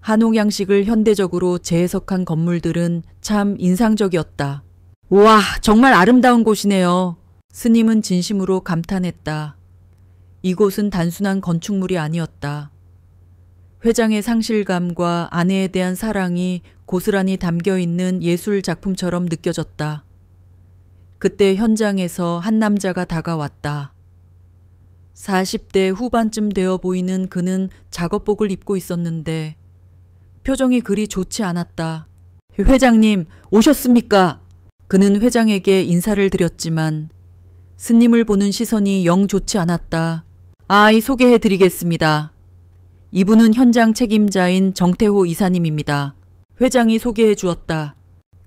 한옥양식을 현대적으로 재해석한 건물들은 참 인상적이었다. 와, 정말 아름다운 곳이네요. 스님은 진심으로 감탄했다. 이곳은 단순한 건축물이 아니었다. 회장의 상실감과 아내에 대한 사랑이 고스란히 담겨 있는 예술 작품처럼 느껴졌다. 그때 현장에서 한 남자가 다가왔다. 40대 후반쯤 되어 보이는 그는 작업복을 입고 있었는데 표정이 그리 좋지 않았다. 회장님, 오셨습니까? 그는 회장에게 인사를 드렸지만 스님을 보는 시선이 영 좋지 않았다. 소개해 드리겠습니다. 이분은 현장 책임자인 정태호 이사님입니다. 회장이 소개해 주었다.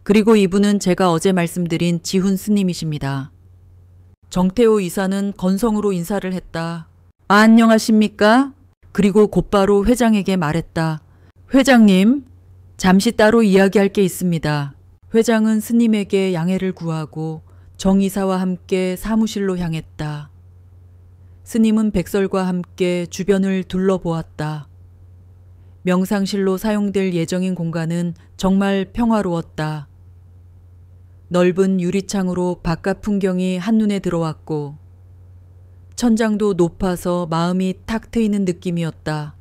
그리고 이분은 제가 어제 말씀드린 지훈 스님이십니다. 정태호 이사는 건성으로 인사를 했다. 안녕하십니까? 그리고 곧바로 회장에게 말했다. 회장님, 잠시 따로 이야기할 게 있습니다. 회장은 스님에게 양해를 구하고 정 이사와 함께 사무실로 향했다. 스님은 백설과 함께 주변을 둘러보았다. 명상실로 사용될 예정인 공간은 정말 평화로웠다. 넓은 유리창으로 바깥 풍경이 한눈에 들어왔고 천장도 높아서 마음이 탁 트이는 느낌이었다.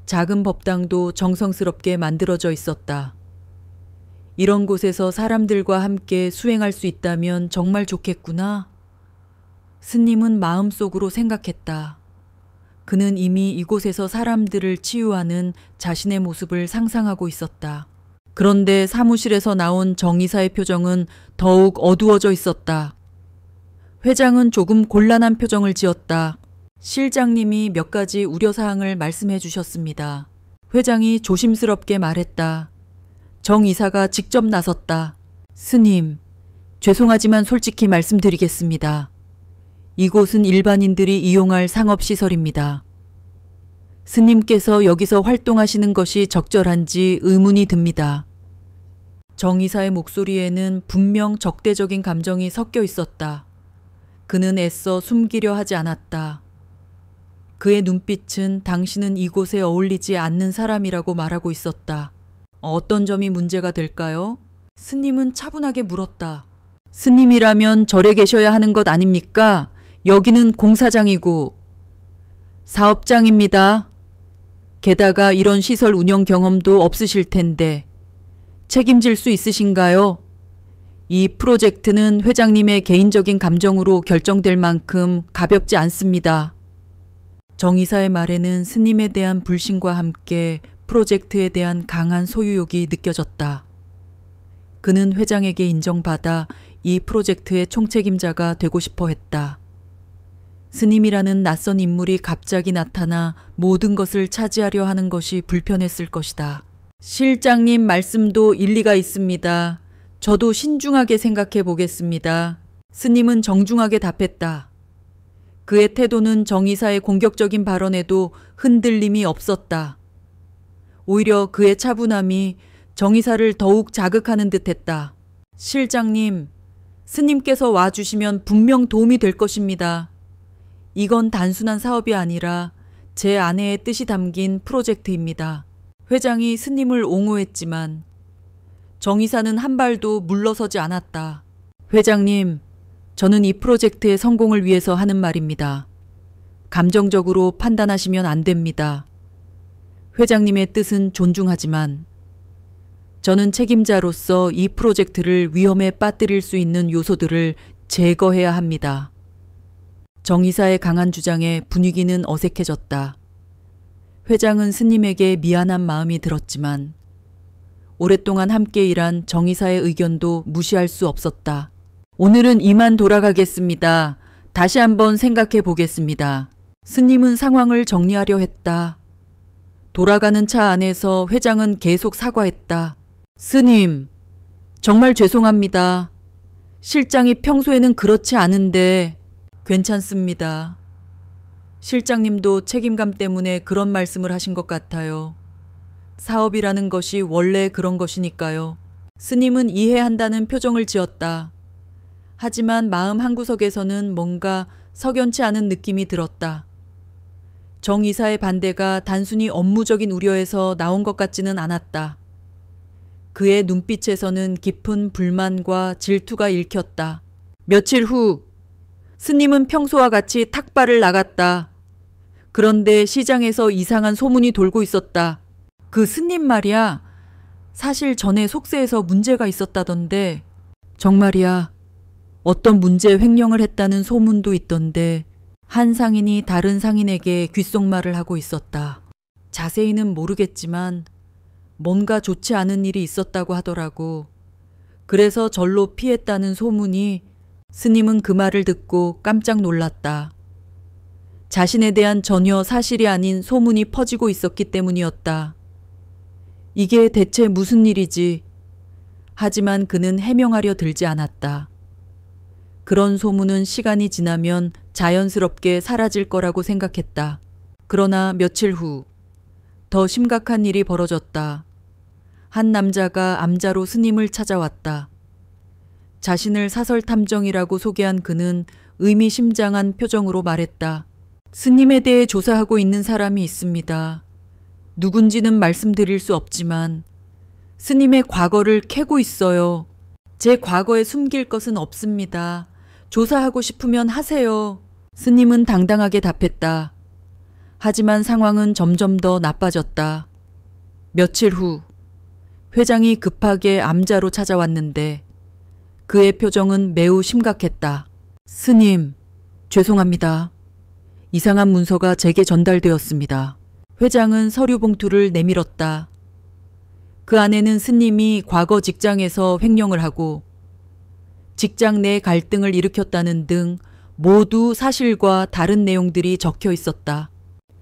작은 법당도 정성스럽게 만들어져 있었다. 이런 곳에서 사람들과 함께 수행할 수 있다면 정말 좋겠구나. 스님은 마음속으로 생각했다. 그는 이미 이곳에서 사람들을 치유하는 자신의 모습을 상상하고 있었다. 그런데 사무실에서 나온 정 이사의 표정은 더욱 어두워져 있었다. 회장은 조금 곤란한 표정을 지었다. 실장님이 몇 가지 우려사항을 말씀해 주셨습니다. 회장이 조심스럽게 말했다. 정 이사가 직접 나섰다. 스님, 죄송하지만 솔직히 말씀드리겠습니다. 이곳은 일반인들이 이용할 상업시설입니다. 스님께서 여기서 활동하시는 것이 적절한지 의문이 듭니다. 정 이사의 목소리에는 분명 적대적인 감정이 섞여 있었다. 그는 애써 숨기려 하지 않았다. 그의 눈빛은 당신은 이곳에 어울리지 않는 사람이라고 말하고 있었다. 어떤 점이 문제가 될까요? 스님은 차분하게 물었다. 스님이라면 절에 계셔야 하는 것 아닙니까? 여기는 공사장이고 사업장입니다. 게다가 이런 시설 운영 경험도 없으실 텐데 책임질 수 있으신가요? 이 프로젝트는 회장님의 개인적인 감정으로 결정될 만큼 가볍지 않습니다. 정 이사의 말에는 스님에 대한 불신과 함께 프로젝트에 대한 강한 소유욕이 느껴졌다. 그는 회장에게 인정받아 이 프로젝트의 총책임자가 되고 싶어 했다. 스님이라는 낯선 인물이 갑자기 나타나 모든 것을 차지하려 하는 것이 불편했을 것이다. 실장님 말씀도 일리가 있습니다. 저도 신중하게 생각해 보겠습니다. 스님은 정중하게 답했다. 그의 태도는 정 이사의 공격적인 발언에도 흔들림이 없었다. 오히려 그의 차분함이 정 이사를 더욱 자극하는 듯했다. 실장님, 스님께서 와주시면 분명 도움이 될 것입니다. 이건 단순한 사업이 아니라 제 아내의 뜻이 담긴 프로젝트입니다. 회장이 스님을 옹호했지만 정 이사는 한 발도 물러서지 않았다. 회장님, 저는 이 프로젝트의 성공을 위해서 하는 말입니다. 감정적으로 판단하시면 안 됩니다. 회장님의 뜻은 존중하지만 저는 책임자로서 이 프로젝트를 위험에 빠뜨릴 수 있는 요소들을 제거해야 합니다. 정 이사의 강한 주장에 분위기는 어색해졌다. 회장은 스님에게 미안한 마음이 들었지만 오랫동안 함께 일한 정 이사의 의견도 무시할 수 없었다. 오늘은 이만 돌아가겠습니다. 다시 한번 생각해 보겠습니다. 스님은 상황을 정리하려 했다. 돌아가는 차 안에서 회장은 계속 사과했다. 스님, 정말 죄송합니다. 실장이 평소에는 그렇지 않은데 괜찮습니다. 실장님도 책임감 때문에 그런 말씀을 하신 것 같아요. 사업이라는 것이 원래 그런 것이니까요. 스님은 이해한다는 표정을 지었다. 하지만 마음 한구석에서는 뭔가 석연치 않은 느낌이 들었다. 정 이사의 반대가 단순히 업무적인 우려에서 나온 것 같지는 않았다. 그의 눈빛에서는 깊은 불만과 질투가 읽혔다. 며칠 후 스님은 평소와 같이 탁발을 나갔다. 그런데 시장에서 이상한 소문이 돌고 있었다. 그 스님 말이야. 사실 전에 속세에서 문제가 있었다던데. 정말이야. 어떤 문제 횡령을 했다는 소문도 있던데 한 상인이 다른 상인에게 귓속말을 하고 있었다. 자세히는 모르겠지만 뭔가 좋지 않은 일이 있었다고 하더라고. 그래서 절로 피했다는 소문이. 스님은 그 말을 듣고 깜짝 놀랐다. 자신에 대한 전혀 사실이 아닌 소문이 퍼지고 있었기 때문이었다. 이게 대체 무슨 일이지? 하지만 그는 해명하려 들지 않았다. 그런 소문은 시간이 지나면 자연스럽게 사라질 거라고 생각했다. 그러나 며칠 후 더 심각한 일이 벌어졌다. 한 남자가 암자로 스님을 찾아왔다. 자신을 사설탐정이라고 소개한 그는 의미심장한 표정으로 말했다. 스님에 대해 조사하고 있는 사람이 있습니다. 누군지는 말씀드릴 수 없지만 스님의 과거를 캐고 있어요. 제 과거에 숨길 것은 없습니다. 조사하고 싶으면 하세요. 스님은 당당하게 답했다. 하지만 상황은 점점 더 나빠졌다. 며칠 후 회장이 급하게 암자로 찾아왔는데 그의 표정은 매우 심각했다. 스님, 죄송합니다. 이상한 문서가 제게 전달되었습니다. 회장은 서류 봉투를 내밀었다. 그 안에는 스님이 과거 직장에서 횡령을 하고 직장 내 갈등을 일으켰다는 등 모두 사실과 다른 내용들이 적혀 있었다.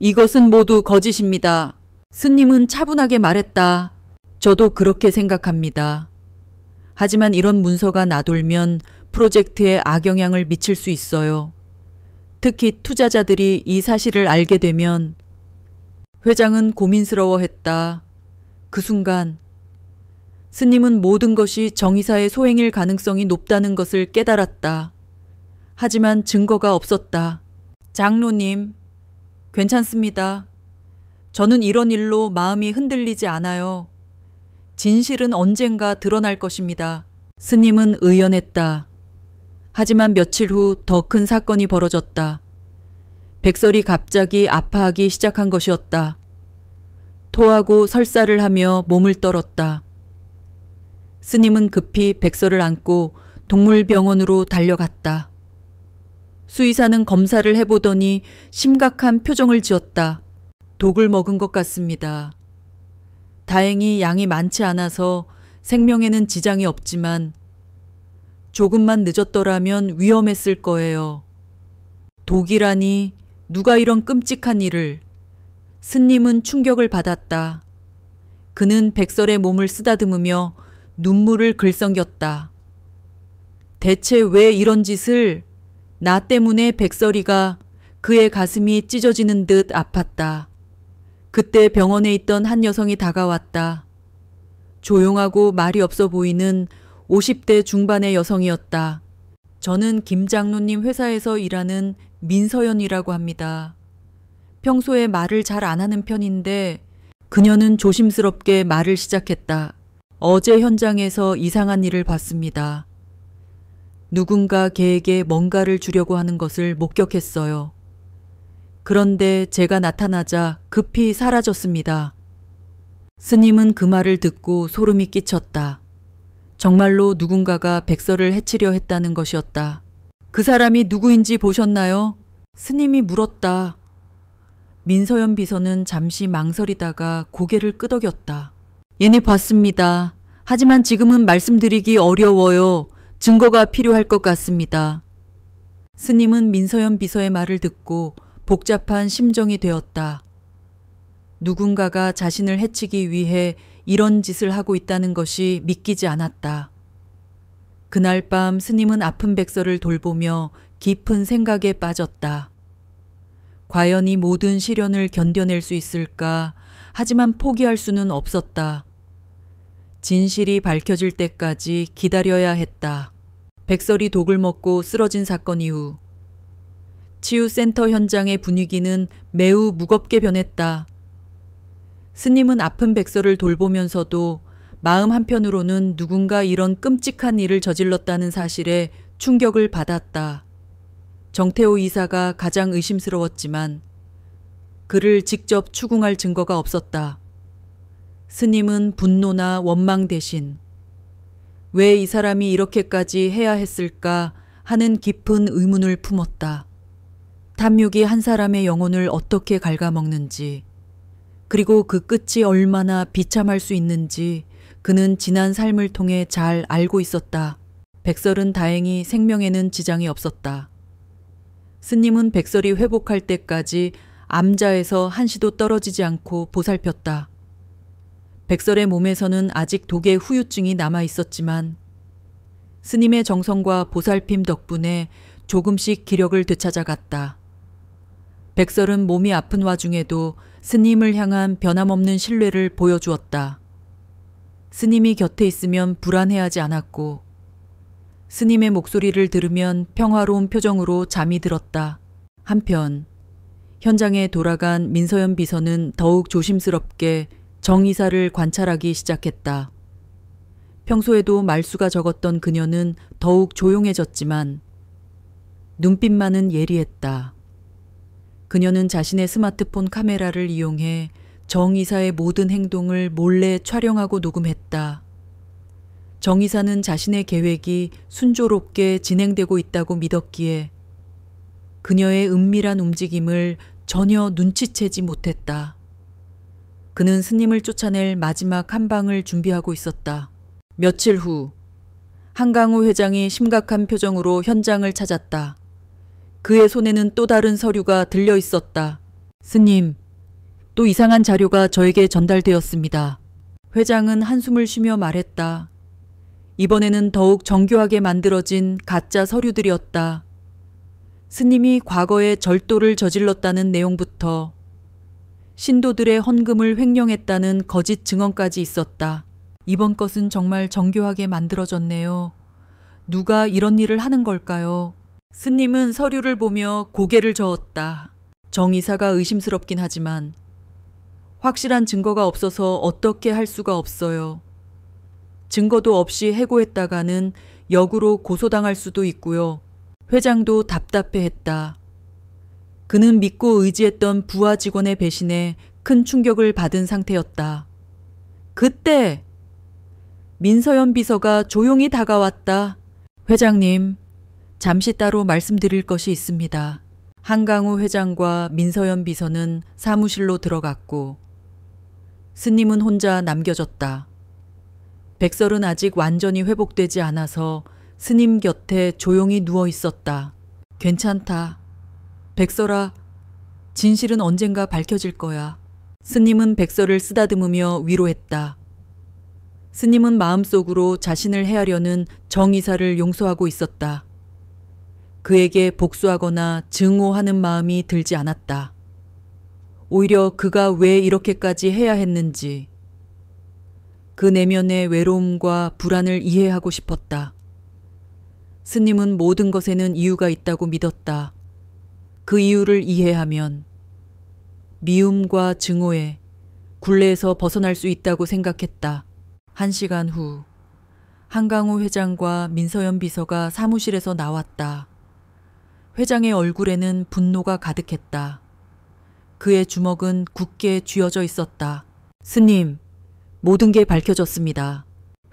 이것은 모두 거짓입니다. 스님은 차분하게 말했다. 저도 그렇게 생각합니다. 하지만 이런 문서가 나돌면 프로젝트에 악영향을 미칠 수 있어요. 특히 투자자들이 이 사실을 알게 되면. 회장은 고민스러워했다. 그 순간 스님은 모든 것이 정 이사의 소행일 가능성이 높다는 것을 깨달았다. 하지만 증거가 없었다. 장로님, 괜찮습니다. 저는 이런 일로 마음이 흔들리지 않아요. 진실은 언젠가 드러날 것입니다. 스님은 의연했다. 하지만 며칠 후 더 큰 사건이 벌어졌다. 백설이 갑자기 아파하기 시작한 것이었다. 토하고 설사를 하며 몸을 떨었다. 스님은 급히 백설을 안고 동물병원으로 달려갔다. 수의사는 검사를 해보더니 심각한 표정을 지었다. 독을 먹은 것 같습니다. 다행히 양이 많지 않아서 생명에는 지장이 없지만 조금만 늦었더라면 위험했을 거예요. 독이라니, 누가 이런 끔찍한 일을. 스님은 충격을 받았다. 그는 백설의 몸을 쓰다듬으며 눈물을 글썽였다. 대체 왜 이런 짓을? 나 때문에 백설이가. 그의 가슴이 찢어지는 듯 아팠다. 그때 병원에 있던 한 여성이 다가왔다. 조용하고 말이 없어 보이는 50대 중반의 여성이었다. 저는 김 장로님 회사에서 일하는 민서연이라고 합니다. 평소에 말을 잘 안 하는 편인데 그녀는 조심스럽게 말을 시작했다. 어제 현장에서 이상한 일을 봤습니다. 누군가 개에게 뭔가를 주려고 하는 것을 목격했어요. 그런데 제가 나타나자 급히 사라졌습니다. 스님은 그 말을 듣고 소름이 끼쳤다. 정말로 누군가가 백설을 해치려 했다는 것이었다. 그 사람이 누구인지 보셨나요? 스님이 물었다. 민서연 비서는 잠시 망설이다가 고개를 끄덕였다. 얘네 봤습니다. 하지만 지금은 말씀드리기 어려워요. 증거가 필요할 것 같습니다. 스님은 민서연 비서의 말을 듣고 복잡한 심정이 되었다. 누군가가 자신을 해치기 위해 이런 짓을 하고 있다는 것이 믿기지 않았다. 그날 밤 스님은 아픈 백설을 돌보며 깊은 생각에 빠졌다. 과연 이 모든 시련을 견뎌낼 수 있을까? 하지만 포기할 수는 없었다. 진실이 밝혀질 때까지 기다려야 했다. 백설이 독을 먹고 쓰러진 사건 이후 치유센터 현장의 분위기는 매우 무겁게 변했다. 스님은 아픈 백설을 돌보면서도 마음 한편으로는 누군가 이런 끔찍한 일을 저질렀다는 사실에 충격을 받았다. 정태호 이사가 가장 의심스러웠지만 그를 직접 추궁할 증거가 없었다. 스님은 분노나 원망 대신 왜 이 사람이 이렇게까지 해야 했을까 하는 깊은 의문을 품었다. 탐욕이 한 사람의 영혼을 어떻게 갉아먹는지, 그리고 그 끝이 얼마나 비참할 수 있는지 그는 지난 삶을 통해 잘 알고 있었다. 백설은 다행히 생명에는 지장이 없었다. 스님은 백설이 회복할 때까지 암자에서 한시도 떨어지지 않고 보살폈다. 백설의 몸에서는 아직 독의 후유증이 남아 있었지만 스님의 정성과 보살핌 덕분에 조금씩 기력을 되찾아갔다. 백설은 몸이 아픈 와중에도 스님을 향한 변함없는 신뢰를 보여주었다. 스님이 곁에 있으면 불안해하지 않았고 스님의 목소리를 들으면 평화로운 표정으로 잠이 들었다. 한편 현장에 돌아간 민서연 비서는 더욱 조심스럽게 정 이사를 관찰하기 시작했다. 평소에도 말수가 적었던 그녀는 더욱 조용해졌지만 눈빛만은 예리했다. 그녀는 자신의 스마트폰 카메라를 이용해 정 이사의 모든 행동을 몰래 촬영하고 녹음했다. 정 이사는 자신의 계획이 순조롭게 진행되고 있다고 믿었기에 그녀의 은밀한 움직임을 전혀 눈치채지 못했다. 그는 스님을 쫓아낼 마지막 한 방을 준비하고 있었다. 며칠 후 한강우 회장이 심각한 표정으로 현장을 찾았다. 그의 손에는 또 다른 서류가 들려 있었다. 스님, 또 이상한 자료가 저에게 전달되었습니다. 회장은 한숨을 쉬며 말했다. 이번에는 더욱 정교하게 만들어진 가짜 서류들이었다. 스님이 과거에 절도를 저질렀다는 내용부터 신도들의 헌금을 횡령했다는 거짓 증언까지 있었다. 이번 것은 정말 정교하게 만들어졌네요. 누가 이런 일을 하는 걸까요? 스님은 서류를 보며 고개를 저었다. 정 이사가 의심스럽긴 하지만 확실한 증거가 없어서 어떻게 할 수가 없어요. 증거도 없이 해고했다가는 역으로 고소당할 수도 있고요. 회장도 답답해했다. 그는 믿고 의지했던 부하 직원의 배신에 큰 충격을 받은 상태였다. 그때 민서연 비서가 조용히 다가왔다. 회장님, 잠시 따로 말씀드릴 것이 있습니다. 한강우 회장과 민서연 비서는 사무실로 들어갔고 스님은 혼자 남겨졌다. 백설은 아직 완전히 회복되지 않아서 스님 곁에 조용히 누워 있었다. 괜찮다. 백설아, 진실은 언젠가 밝혀질 거야. 스님은 백설을 쓰다듬으며 위로했다. 스님은 마음속으로 자신을 해하려는 정 이사를 용서하고 있었다. 그에게 복수하거나 증오하는 마음이 들지 않았다. 오히려 그가 왜 이렇게까지 해야 했는지, 그 내면의 외로움과 불안을 이해하고 싶었다. 스님은 모든 것에는 이유가 있다고 믿었다. 그 이유를 이해하면 미움과 증오에 굴레에서 벗어날 수 있다고 생각했다. 1시간 후 한강우 회장과 민서연 비서가 사무실에서 나왔다. 회장의 얼굴에는 분노가 가득했다. 그의 주먹은 굳게 쥐어져 있었다. 스님, 모든 게 밝혀졌습니다.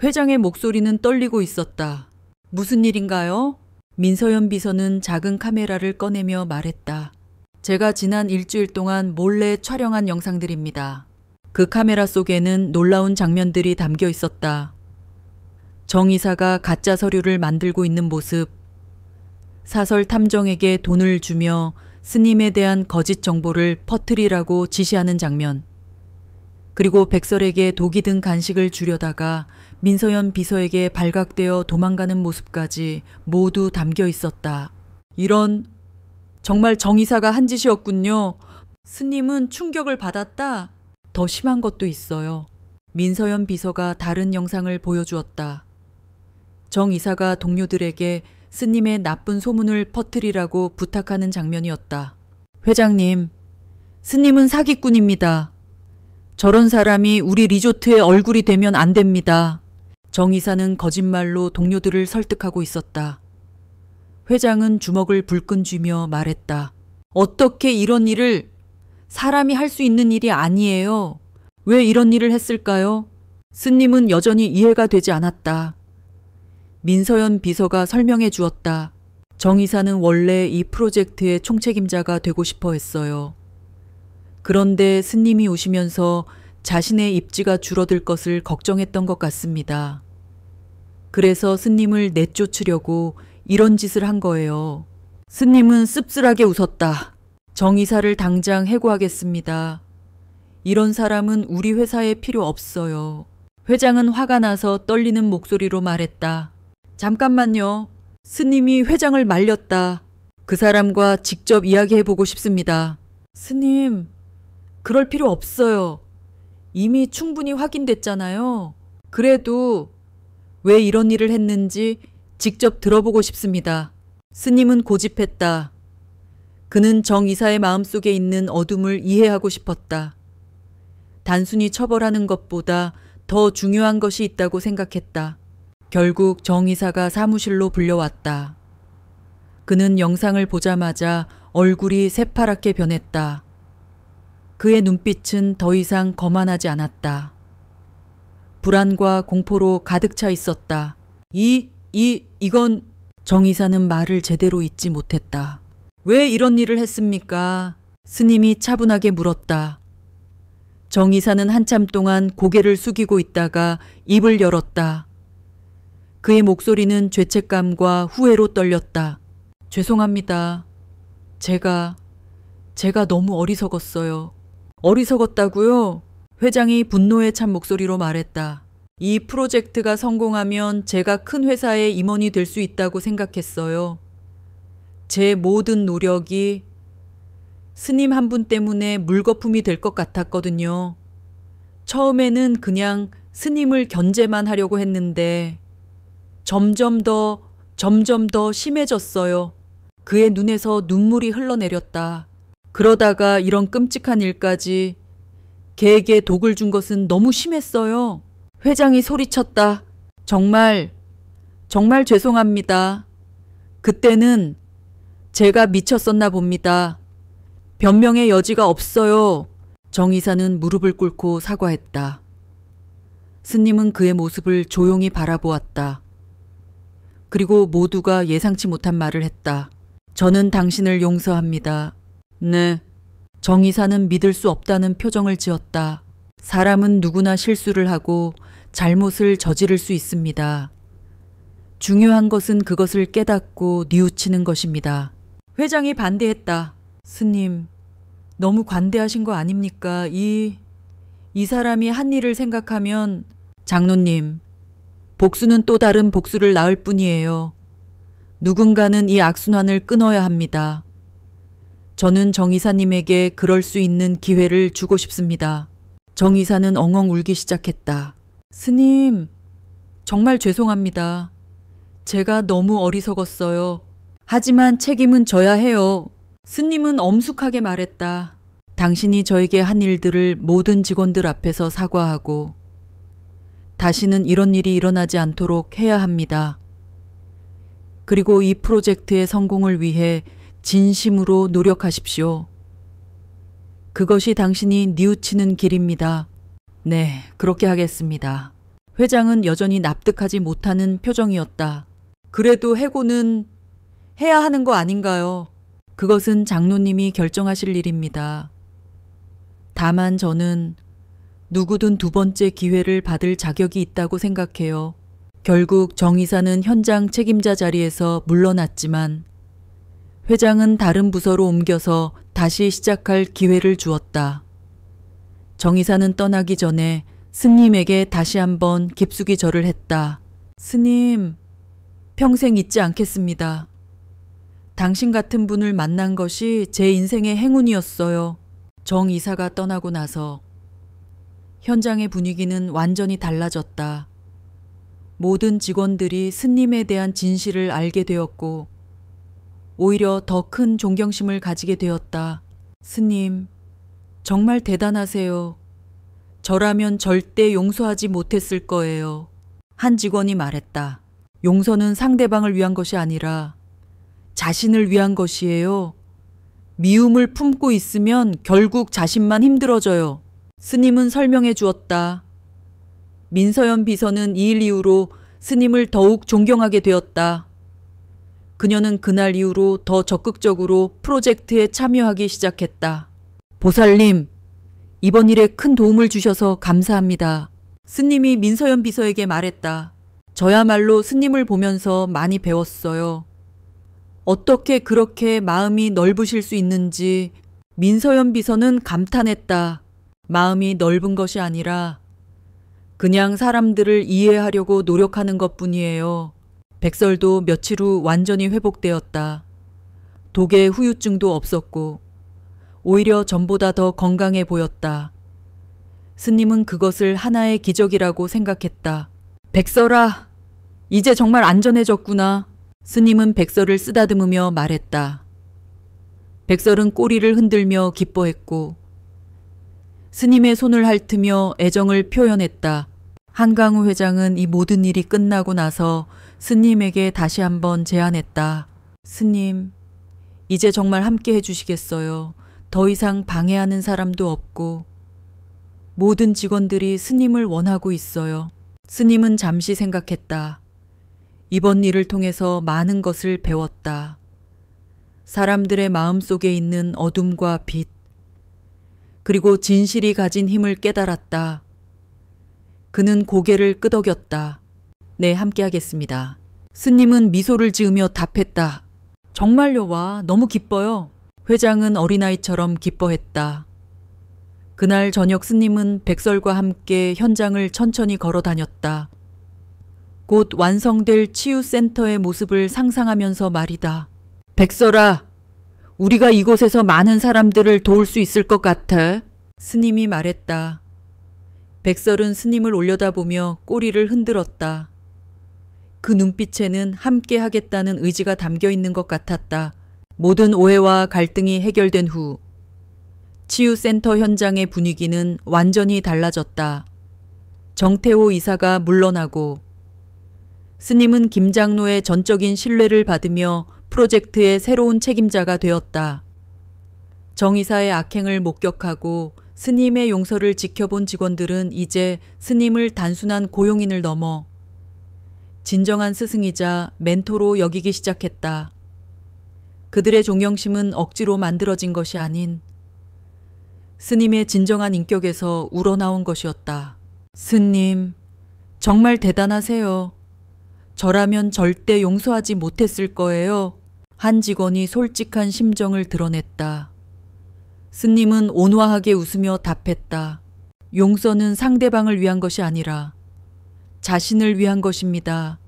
회장의 목소리는 떨리고 있었다. 무슨 일인가요? 민서연 비서는 작은 카메라를 꺼내며 말했다. 제가 지난 일주일 동안 몰래 촬영한 영상들입니다. 그 카메라 속에는 놀라운 장면들이 담겨 있었다. 정 이사가 가짜 서류를 만들고 있는 모습, 사설 탐정에게 돈을 주며 스님에 대한 거짓 정보를 퍼뜨리라고 지시하는 장면, 그리고 백설에게 독이 든 간식을 주려다가 민서연 비서에게 발각되어 도망가는 모습까지 모두 담겨 있었다. 이런, 정말 정 이사가 한 짓이었군요. 스님은 충격을 받았다. 더 심한 것도 있어요. 민서연 비서가 다른 영상을 보여주었다. 정 이사가 동료들에게 스님의 나쁜 소문을 퍼뜨리라고 부탁하는 장면이었다. 회장님, 스님은 사기꾼입니다. 저런 사람이 우리 리조트의 얼굴이 되면 안 됩니다. 정 이사는 거짓말로 동료들을 설득하고 있었다. 회장은 주먹을 불끈 쥐며 말했다. 어떻게 이런 일을, 사람이 할 수 있는 일이 아니에요. 왜 이런 일을 했을까요? 스님은 여전히 이해가 되지 않았다. 민서연 비서가 설명해 주었다. 정 이사는 원래 이 프로젝트의 총책임자가 되고 싶어 했어요. 그런데 스님이 오시면서 자신의 입지가 줄어들 것을 걱정했던 것 같습니다. 그래서 스님을 내쫓으려고 이런 짓을 한 거예요. 스님은 씁쓸하게 웃었다. 정 이사를 당장 해고하겠습니다. 이런 사람은 우리 회사에 필요 없어요. 회장은 화가 나서 떨리는 목소리로 말했다. 잠깐만요. 스님이 회장을 말렸다. 그 사람과 직접 이야기해보고 싶습니다. 스님, 그럴 필요 없어요. 이미 충분히 확인됐잖아요. 그래도 왜 이런 일을 했는지 직접 들어보고 싶습니다. 스님은 고집했다. 그는 정 이사의 마음속에 있는 어둠을 이해하고 싶었다. 단순히 처벌하는 것보다 더 중요한 것이 있다고 생각했다. 결국 정 이사가 사무실로 불려왔다. 그는 영상을 보자마자 얼굴이 새파랗게 변했다. 그의 눈빛은 더 이상 거만하지 않았다. 불안과 공포로 가득 차 있었다. 이건 정 이사는 말을 제대로 잇지 못했다. 왜 이런 일을 했습니까? 스님이 차분하게 물었다. 정 이사는 한참 동안 고개를 숙이고 있다가 입을 열었다. 그의 목소리는 죄책감과 후회로 떨렸다. 죄송합니다. 제가 너무 어리석었어요. 어리석었다고요? 회장이 분노에 찬 목소리로 말했다. 이 프로젝트가 성공하면 제가 큰 회사의 임원이 될 수 있다고 생각했어요. 제 모든 노력이 스님 한 분 때문에 물거품이 될 것 같았거든요. 처음에는 그냥 스님을 견제만 하려고 했는데 점점 더 심해졌어요. 그의 눈에서 눈물이 흘러내렸다. 그러다가 이런 끔찍한 일까지. 걔에게 독을 준 것은 너무 심했어요. 회장이 소리쳤다. 정말 죄송합니다. 그때는 제가 미쳤었나 봅니다. 변명의 여지가 없어요. 정 이사는 무릎을 꿇고 사과했다. 스님은 그의 모습을 조용히 바라보았다. 그리고 모두가 예상치 못한 말을 했다. 저는 당신을 용서합니다. 네. 정 이사는 믿을 수 없다는 표정을 지었다. 사람은 누구나 실수를 하고 잘못을 저지를 수 있습니다. 중요한 것은 그것을 깨닫고 뉘우치는 것입니다. 회장이 반대했다. 스님, 너무 관대하신 거 아닙니까? 이 사람이 한 일을 생각하면. 장로님, 복수는 또 다른 복수를 낳을 뿐이에요. 누군가는 이 악순환을 끊어야 합니다. 저는 정 이사님에게 그럴 수 있는 기회를 주고 싶습니다. 정 이사는 엉엉 울기 시작했다. 스님, 정말 죄송합니다. 제가 너무 어리석었어요. 하지만 책임은 져야 해요. 스님은 엄숙하게 말했다. 당신이 저에게 한 일들을 모든 직원들 앞에서 사과하고 다시는 이런 일이 일어나지 않도록 해야 합니다. 그리고 이 프로젝트의 성공을 위해 진심으로 노력하십시오. 그것이 당신이 뉘우치는 길입니다. 네, 그렇게 하겠습니다. 회장은 여전히 납득하지 못하는 표정이었다. 그래도 해고는 해야 하는 거 아닌가요? 그것은 장로님이 결정하실 일입니다. 다만 저는 누구든 두 번째 기회를 받을 자격이 있다고 생각해요. 결국 정 이사는 현장 책임자 자리에서 물러났지만 회장은 다른 부서로 옮겨서 다시 시작할 기회를 주었다. 정 이사는 떠나기 전에 스님에게 다시 한번 깊숙이 절을 했다. 스님, 평생 잊지 않겠습니다. 당신 같은 분을 만난 것이 제 인생의 행운이었어요. 정 이사가 떠나고 나서 현장의 분위기는 완전히 달라졌다. 모든 직원들이 스님에 대한 진실을 알게 되었고 오히려 더 큰 존경심을 가지게 되었다. 스님, 정말 대단하세요. 저라면 절대 용서하지 못했을 거예요. 한 직원이 말했다. 용서는 상대방을 위한 것이 아니라 자신을 위한 것이에요. 미움을 품고 있으면 결국 자신만 힘들어져요. 스님은 설명해 주었다. 민서연 비서는 이 일 이후로 스님을 더욱 존경하게 되었다. 그녀는 그날 이후로 더 적극적으로 프로젝트에 참여하기 시작했다. 보살님, 이번 일에 큰 도움을 주셔서 감사합니다. 스님이 민서연 비서에게 말했다. 저야말로 스님을 보면서 많이 배웠어요. 어떻게 그렇게 마음이 넓으실 수 있는지. 민서연 비서는 감탄했다. 마음이 넓은 것이 아니라 그냥 사람들을 이해하려고 노력하는 것뿐이에요. 백설도 며칠 후 완전히 회복되었다. 독의 후유증도 없었고 오히려 전보다 더 건강해 보였다. 스님은 그것을 하나의 기적이라고 생각했다. 백설아, 이제 정말 안전해졌구나. 스님은 백설을 쓰다듬으며 말했다. 백설은 꼬리를 흔들며 기뻐했고 스님의 손을 핥으며 애정을 표현했다. 한강우 회장은 이 모든 일이 끝나고 나서 스님에게 다시 한번 제안했다. 스님, 이제 정말 함께 해주시겠어요. 더 이상 방해하는 사람도 없고 모든 직원들이 스님을 원하고 있어요. 스님은 잠시 생각했다. 이번 일을 통해서 많은 것을 배웠다. 사람들의 마음속에 있는 어둠과 빛, 그리고 진실이 가진 힘을 깨달았다. 그는 고개를 끄덕였다. 네, 함께 하겠습니다. 스님은 미소를 지으며 답했다. 정말요, 와, 너무 기뻐요. 회장은 어린아이처럼 기뻐했다. 그날 저녁 스님은 백설과 함께 현장을 천천히 걸어 다녔다. 곧 완성될 치유센터의 모습을 상상하면서 말이다. 백설아, 우리가 이곳에서 많은 사람들을 도울 수 있을 것 같아. 스님이 말했다. 백설은 스님을 올려다보며 꼬리를 흔들었다. 그 눈빛에는 함께 하겠다는 의지가 담겨 있는 것 같았다. 모든 오해와 갈등이 해결된 후 치유센터 현장의 분위기는 완전히 달라졌다. 정태호 이사가 물러나고 스님은 김 장로의 전적인 신뢰를 받으며 프로젝트의 새로운 책임자가 되었다. 정 이사의 악행을 목격하고 스님의 용서를 지켜본 직원들은 이제 스님을 단순한 고용인을 넘어 진정한 스승이자 멘토로 여기기 시작했다. 그들의 존경심은 억지로 만들어진 것이 아닌 스님의 진정한 인격에서 우러나온 것이었다. 스님, 정말 대단하세요. 저라면 절대 용서하지 못했을 거예요. 한 직원이 솔직한 심정을 드러냈다. 스님은 온화하게 웃으며 답했다. 용서는 상대방을 위한 것이 아니라 자신을 위한 것입니다.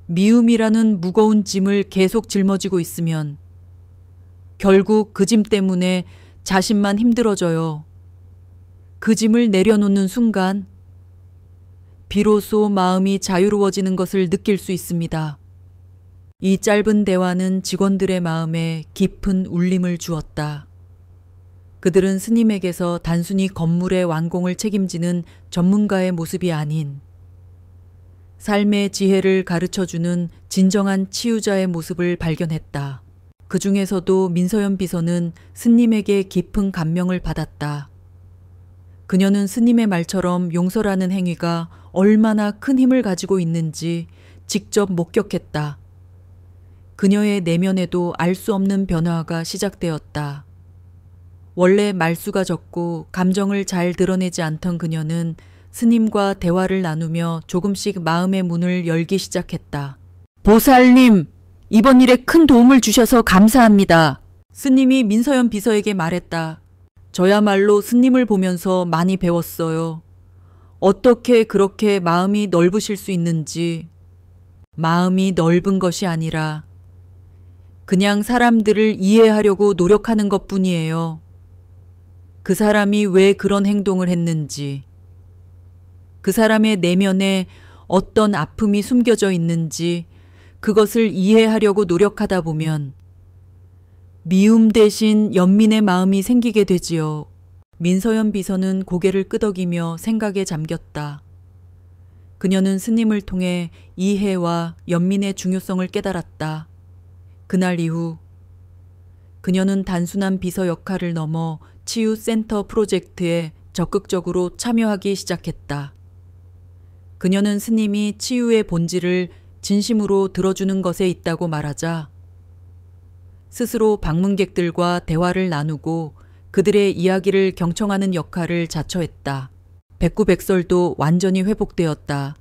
미움이라는 무거운 짐을 계속 짊어지고 있으면 결국 그 짐 때문에 자신만 힘들어져요. 그 짐을 내려놓는 순간 비로소 마음이 자유로워지는 것을 느낄 수 있습니다. 이 짧은 대화는 직원들의 마음에 깊은 울림을 주었다. 그들은 스님에게서 단순히 건물의 완공을 책임지는 전문가의 모습이 아닌 삶의 지혜를 가르쳐주는 진정한 치유자의 모습을 발견했다. 그 중에서도 민서연 비서는 스님에게 깊은 감명을 받았다. 그녀는 스님의 말처럼 용서라는 행위가 얼마나 큰 힘을 가지고 있는지 직접 목격했다. 그녀의 내면에도 알 수 없는 변화가 시작되었다. 원래 말수가 적고 감정을 잘 드러내지 않던 그녀는 스님과 대화를 나누며 조금씩 마음의 문을 열기 시작했다. 보살님, 이번 일에 큰 도움을 주셔서 감사합니다. 스님이 민서연 비서에게 말했다. 저야말로 스님을 보면서 많이 배웠어요. 어떻게 그렇게 마음이 넓으실 수 있는지. 마음이 넓은 것이 아니라 그냥 사람들을 이해하려고 노력하는 것뿐이에요. 그 사람이 왜 그런 행동을 했는지, 그 사람의 내면에 어떤 아픔이 숨겨져 있는지 그것을 이해하려고 노력하다 보면 미움 대신 연민의 마음이 생기게 되지요. 민서연 비서는 고개를 끄덕이며 생각에 잠겼다. 그녀는 스님을 통해 이해와 연민의 중요성을 깨달았다. 그날 이후 그녀는 단순한 비서 역할을 넘어 치유센터 프로젝트에 적극적으로 참여하기 시작했다. 그녀는 스님이 치유의 본질을 진심으로 들어주는 것에 있다고 말하자 스스로 방문객들과 대화를 나누고 그들의 이야기를 경청하는 역할을 자처했다. 백구백설도 완전히 회복되었다.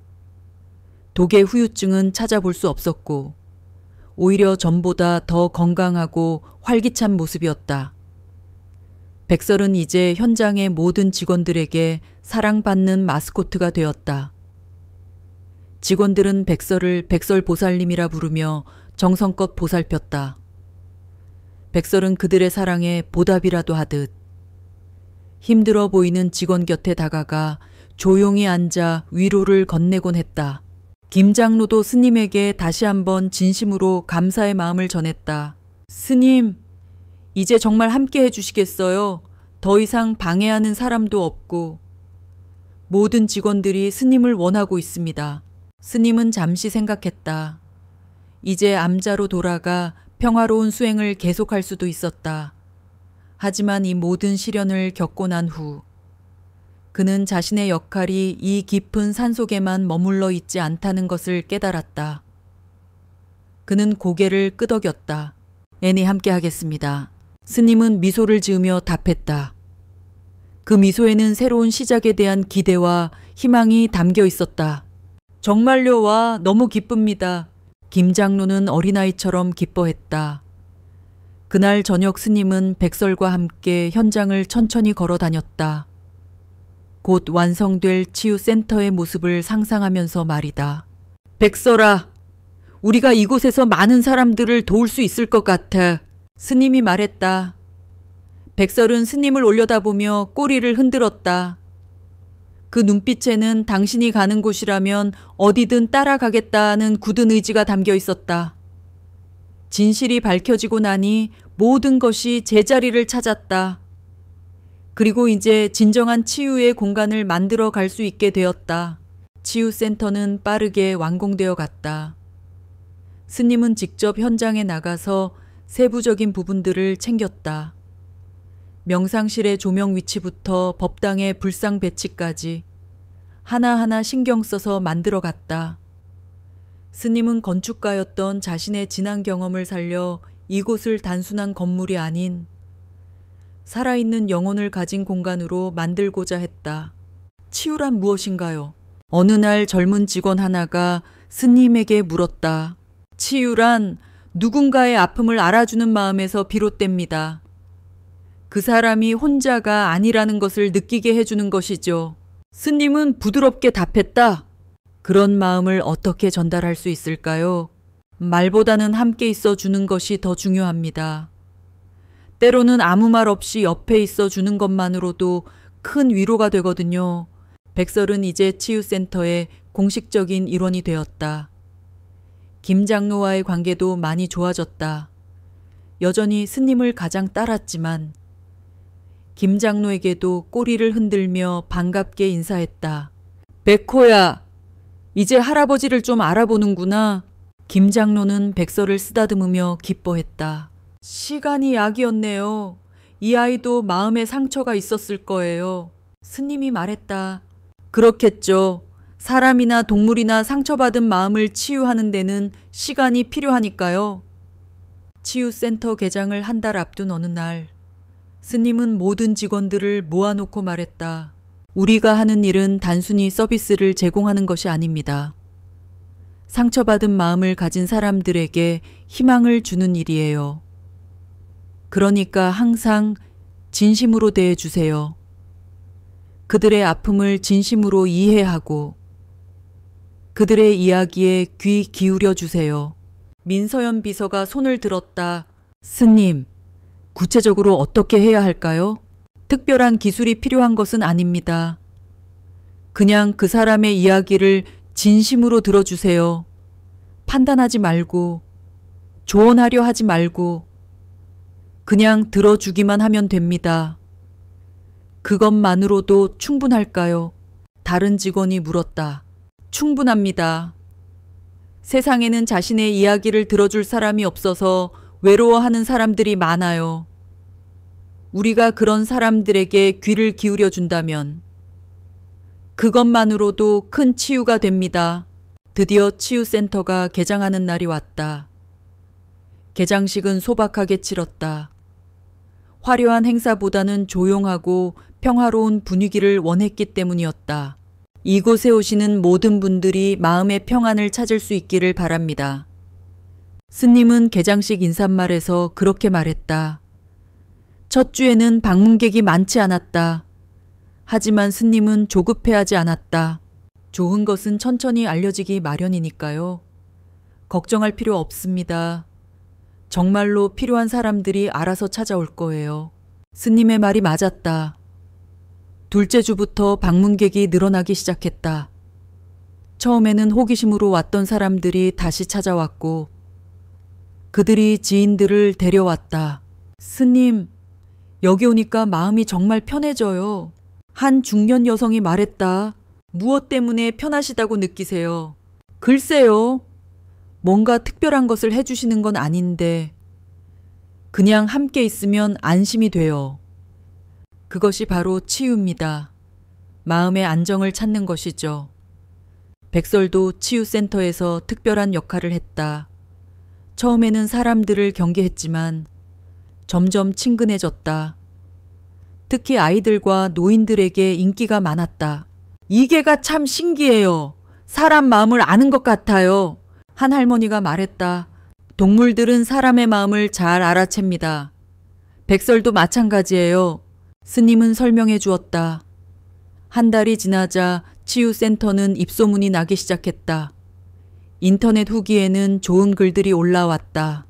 독의 후유증은 찾아볼 수 없었고 오히려 전보다 더 건강하고 활기찬 모습이었다. 백설은 이제 현장의 모든 직원들에게 사랑받는 마스코트가 되었다. 직원들은 백설을 백설보살님이라 부르며 정성껏 보살폈다. 백설은 그들의 사랑에 보답이라도 하듯 힘들어 보이는 직원 곁에 다가가 조용히 앉아 위로를 건네곤 했다. 김장로도 스님에게 다시 한번 진심으로 감사의 마음을 전했다. 스님, 이제 정말 함께 해주시겠어요? 더 이상 방해하는 사람도 없고 모든 직원들이 스님을 원하고 있습니다. 스님은 잠시 생각했다. 이제 암자로 돌아가 평화로운 수행을 계속할 수도 있었다. 하지만 이 모든 시련을 겪고 난 후 그는 자신의 역할이 이 깊은 산속에만 머물러 있지 않다는 것을 깨달았다. 그는 고개를 끄덕였다. 애니 함께 하겠습니다. 스님은 미소를 지으며 답했다. 그 미소에는 새로운 시작에 대한 기대와 희망이 담겨 있었다. 정말요, 와, 너무 기쁩니다. 김장로는 어린아이처럼 기뻐했다. 그날 저녁 스님은 백설과 함께 현장을 천천히 걸어 다녔다. 곧 완성될 치유센터의 모습을 상상하면서 말이다. 백설아, 우리가 이곳에서 많은 사람들을 도울 수 있을 것 같아. 스님이 말했다. 백설은 스님을 올려다보며 꼬리를 흔들었다. 그 눈빛에는 당신이 가는 곳이라면 어디든 따라가겠다는 굳은 의지가 담겨 있었다. 진실이 밝혀지고 나니 모든 것이 제자리를 찾았다. 그리고 이제 진정한 치유의 공간을 만들어 갈 수 있게 되었다. 치유센터는 빠르게 완공되어 갔다. 스님은 직접 현장에 나가서 세부적인 부분들을 챙겼다. 명상실의 조명 위치부터 법당의 불상 배치까지 하나하나 신경 써서 만들어 갔다. 스님은 건축가였던 자신의 지난 경험을 살려 이곳을 단순한 건물이 아닌 살아있는 영혼을 가진 공간으로 만들고자 했다. 치유란 무엇인가요? 어느 날 젊은 직원 하나가 스님에게 물었다. 치유란 누군가의 아픔을 알아주는 마음에서 비롯됩니다. 그 사람이 혼자가 아니라는 것을 느끼게 해주는 것이죠. 스님은 부드럽게 답했다. 그런 마음을 어떻게 전달할 수 있을까요? 말보다는 함께 있어 주는 것이 더 중요합니다. 때로는 아무 말 없이 옆에 있어 주는 것만으로도 큰 위로가 되거든요. 백설은 이제 치유센터의 공식적인 일원이 되었다. 김장로와의 관계도 많이 좋아졌다. 여전히 스님을 가장 따랐지만 김장로에게도 꼬리를 흔들며 반갑게 인사했다. 백호야, 이제 할아버지를 좀 알아보는구나. 김장로는 백설을 쓰다듬으며 기뻐했다. 시간이 약이었네요. 이 아이도 마음에 상처가 있었을 거예요. 스님이 말했다. 그렇겠죠. 사람이나 동물이나 상처받은 마음을 치유하는 데는 시간이 필요하니까요. 치유센터 개장을 한 달 앞둔 어느 날, 스님은 모든 직원들을 모아놓고 말했다. 우리가 하는 일은 단순히 서비스를 제공하는 것이 아닙니다. 상처받은 마음을 가진 사람들에게 희망을 주는 일이에요. 그러니까 항상 진심으로 대해주세요. 그들의 아픔을 진심으로 이해하고 그들의 이야기에 귀 기울여 주세요. 민서연 비서가 손을 들었다. 스님, 구체적으로 어떻게 해야 할까요? 특별한 기술이 필요한 것은 아닙니다. 그냥 그 사람의 이야기를 진심으로 들어주세요. 판단하지 말고, 조언하려 하지 말고, 그냥 들어주기만 하면 됩니다. 그것만으로도 충분할까요? 다른 직원이 물었다. 충분합니다. 세상에는 자신의 이야기를 들어줄 사람이 없어서 외로워하는 사람들이 많아요. 우리가 그런 사람들에게 귀를 기울여 준다면 그것만으로도 큰 치유가 됩니다. 드디어 치유센터가 개장하는 날이 왔다. 개장식은 소박하게 치렀다. 화려한 행사보다는 조용하고 평화로운 분위기를 원했기 때문이었다. 이곳에 오시는 모든 분들이 마음의 평안을 찾을 수 있기를 바랍니다. 스님은 개장식 인사말에서 그렇게 말했다. 첫 주에는 방문객이 많지 않았다. 하지만 스님은 조급해하지 않았다. 좋은 것은 천천히 알려지기 마련이니까요. 걱정할 필요 없습니다. 정말로 필요한 사람들이 알아서 찾아올 거예요. 스님의 말이 맞았다. 둘째 주부터 방문객이 늘어나기 시작했다. 처음에는 호기심으로 왔던 사람들이 다시 찾아왔고 그들이 지인들을 데려왔다. 스님, 여기 오니까 마음이 정말 편해져요. 한 중년 여성이 말했다. 무엇 때문에 편하시다고 느끼세요? 글쎄요. 뭔가 특별한 것을 해주시는 건 아닌데 그냥 함께 있으면 안심이 돼요. 그것이 바로 치유입니다. 마음의 안정을 찾는 것이죠. 백설도 치유센터에서 특별한 역할을 했다. 처음에는 사람들을 경계했지만 점점 친근해졌다. 특히 아이들과 노인들에게 인기가 많았다. 이게가 참 신기해요. 사람 마음을 아는 것 같아요. 한 할머니가 말했다. 동물들은 사람의 마음을 잘 알아챕니다. 백설도 마찬가지예요. 스님은 설명해 주었다. 한 달이 지나자 치유센터는 입소문이 나기 시작했다. 인터넷 후기에는 좋은 글들이 올라왔다.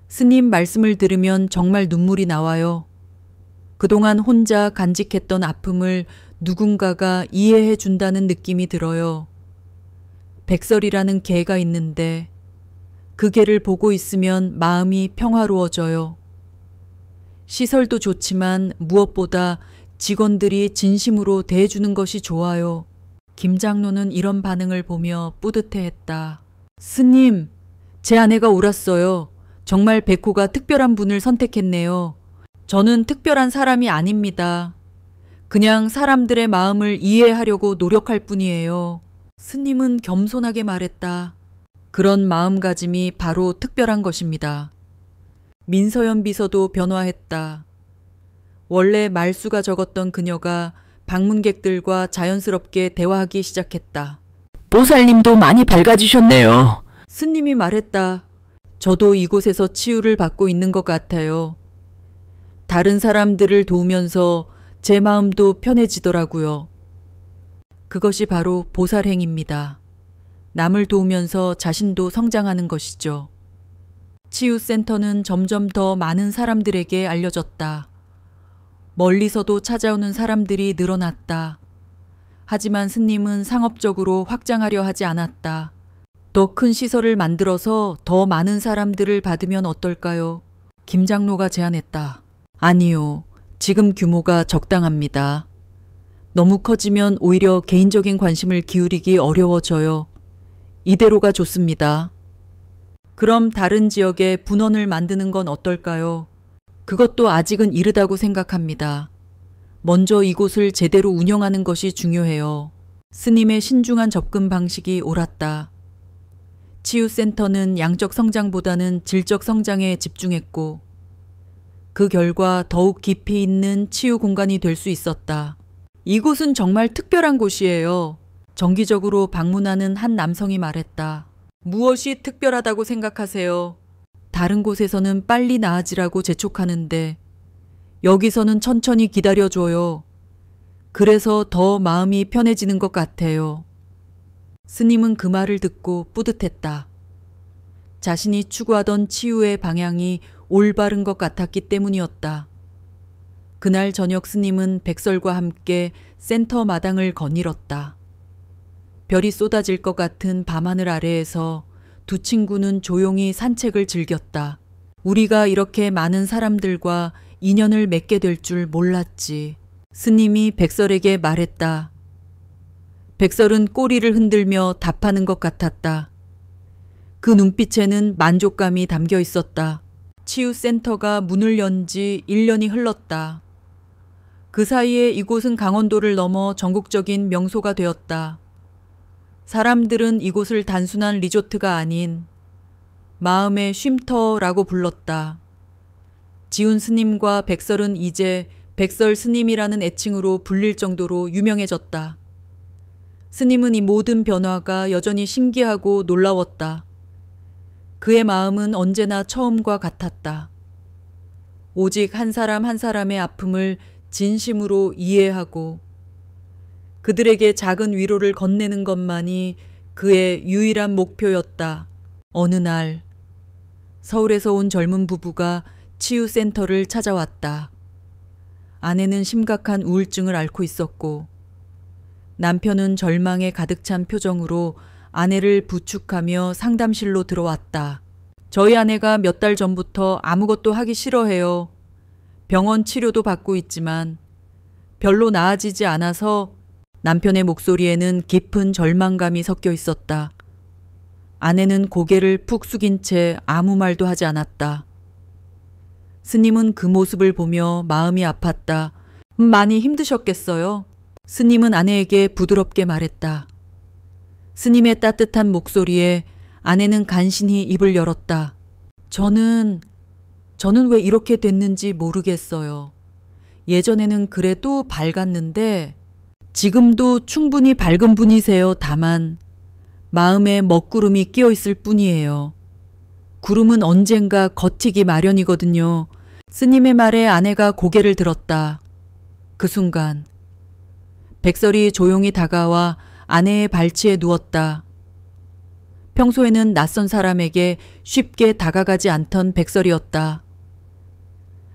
스님 말씀을 들으면 정말 눈물이 나와요. 그동안 혼자 간직했던 아픔을 누군가가 이해해 준다는 느낌이 들어요. 백설이라는 개가 있는데 그 개를 보고 있으면 마음이 평화로워져요. 시설도 좋지만 무엇보다 직원들이 진심으로 대해주는 것이 좋아요. 김 장로는 이런 반응을 보며 뿌듯해했다. 스님, 제 아내가 옳았어요. 정말 백호가 특별한 분을 선택했네요. 저는 특별한 사람이 아닙니다. 그냥 사람들의 마음을 이해하려고 노력할 뿐이에요. 스님은 겸손하게 말했다. 그런 마음가짐이 바로 특별한 것입니다. 민서연 비서도 변화했다. 원래 말수가 적었던 그녀가 방문객들과 자연스럽게 대화하기 시작했다. 보살님도 많이 밝아지셨네요. 스님이 말했다. 저도 이곳에서 치유를 받고 있는 것 같아요. 다른 사람들을 도우면서 제 마음도 편해지더라고요. 그것이 바로 보살행입니다. 남을 도우면서 자신도 성장하는 것이죠. 치유센터는 점점 더 많은 사람들에게 알려졌다. 멀리서도 찾아오는 사람들이 늘어났다. 하지만 스님은 상업적으로 확장하려 하지 않았다. 더 큰 시설을 만들어서 더 많은 사람들을 받으면 어떨까요? 김 장로가 제안했다. 아니요. 지금 규모가 적당합니다. 너무 커지면 오히려 개인적인 관심을 기울이기 어려워져요. 이대로가 좋습니다. 그럼 다른 지역에 분원을 만드는 건 어떨까요? 그것도 아직은 이르다고 생각합니다. 먼저 이곳을 제대로 운영하는 것이 중요해요. 스님의 신중한 접근 방식이 옳았다. 치유센터는 양적 성장보다는 질적 성장에 집중했고 그 결과 더욱 깊이 있는 치유 공간이 될 수 있었다. 이곳은 정말 특별한 곳이에요. 정기적으로 방문하는 한 남성이 말했다. 무엇이 특별하다고 생각하세요? 다른 곳에서는 빨리 나아지라고 재촉하는데 여기서는 천천히 기다려줘요. 그래서 더 마음이 편해지는 것 같아요. 스님은 그 말을 듣고 뿌듯했다. 자신이 추구하던 치유의 방향이 올바른 것 같았기 때문이었다. 그날 저녁 스님은 백설과 함께 센터 마당을 거닐었다. 별이 쏟아질 것 같은 밤하늘 아래에서 두 친구는 조용히 산책을 즐겼다. 우리가 이렇게 많은 사람들과 인연을 맺게 될 줄 몰랐지. 스님이 백설에게 말했다. 백설은 꼬리를 흔들며 답하는 것 같았다. 그 눈빛에는 만족감이 담겨 있었다. 치유센터가 문을 연 지 1년이 흘렀다. 그 사이에 이곳은 강원도를 넘어 전국적인 명소가 되었다. 사람들은 이곳을 단순한 리조트가 아닌 마음의 쉼터라고 불렀다. 지훈 스님과 백설은 이제 백설 스님이라는 애칭으로 불릴 정도로 유명해졌다. 스님은 이 모든 변화가 여전히 신기하고 놀라웠다. 그의 마음은 언제나 처음과 같았다. 오직 한 사람 한 사람의 아픔을 진심으로 이해하고 그들에게 작은 위로를 건네는 것만이 그의 유일한 목표였다. 어느 날 서울에서 온 젊은 부부가 치유센터를 찾아왔다. 아내는 심각한 우울증을 앓고 있었고 남편은 절망에 가득 찬 표정으로 아내를 부축하며 상담실로 들어왔다. 저희 아내가 몇 달 전부터 아무것도 하기 싫어해요. 병원 치료도 받고 있지만 별로 나아지지 않아서. 남편의 목소리에는 깊은 절망감이 섞여 있었다. 아내는 고개를 푹 숙인 채 아무 말도 하지 않았다. 스님은 그 모습을 보며 마음이 아팠다. 많이 힘드셨겠어요? 스님은 아내에게 부드럽게 말했다. 스님의 따뜻한 목소리에 아내는 간신히 입을 열었다. 저는 왜 이렇게 됐는지 모르겠어요. 예전에는 그래도 밝았는데 지금도 충분히 밝은 분이세요. 다만 마음에 먹구름이 끼어 있을 뿐이에요. 구름은 언젠가 걷히기 마련이거든요. 스님의 말에 아내가 고개를 들었다. 그 순간 백설이 조용히 다가와 아내의 발치에 누웠다. 평소에는 낯선 사람에게 쉽게 다가가지 않던 백설이었다.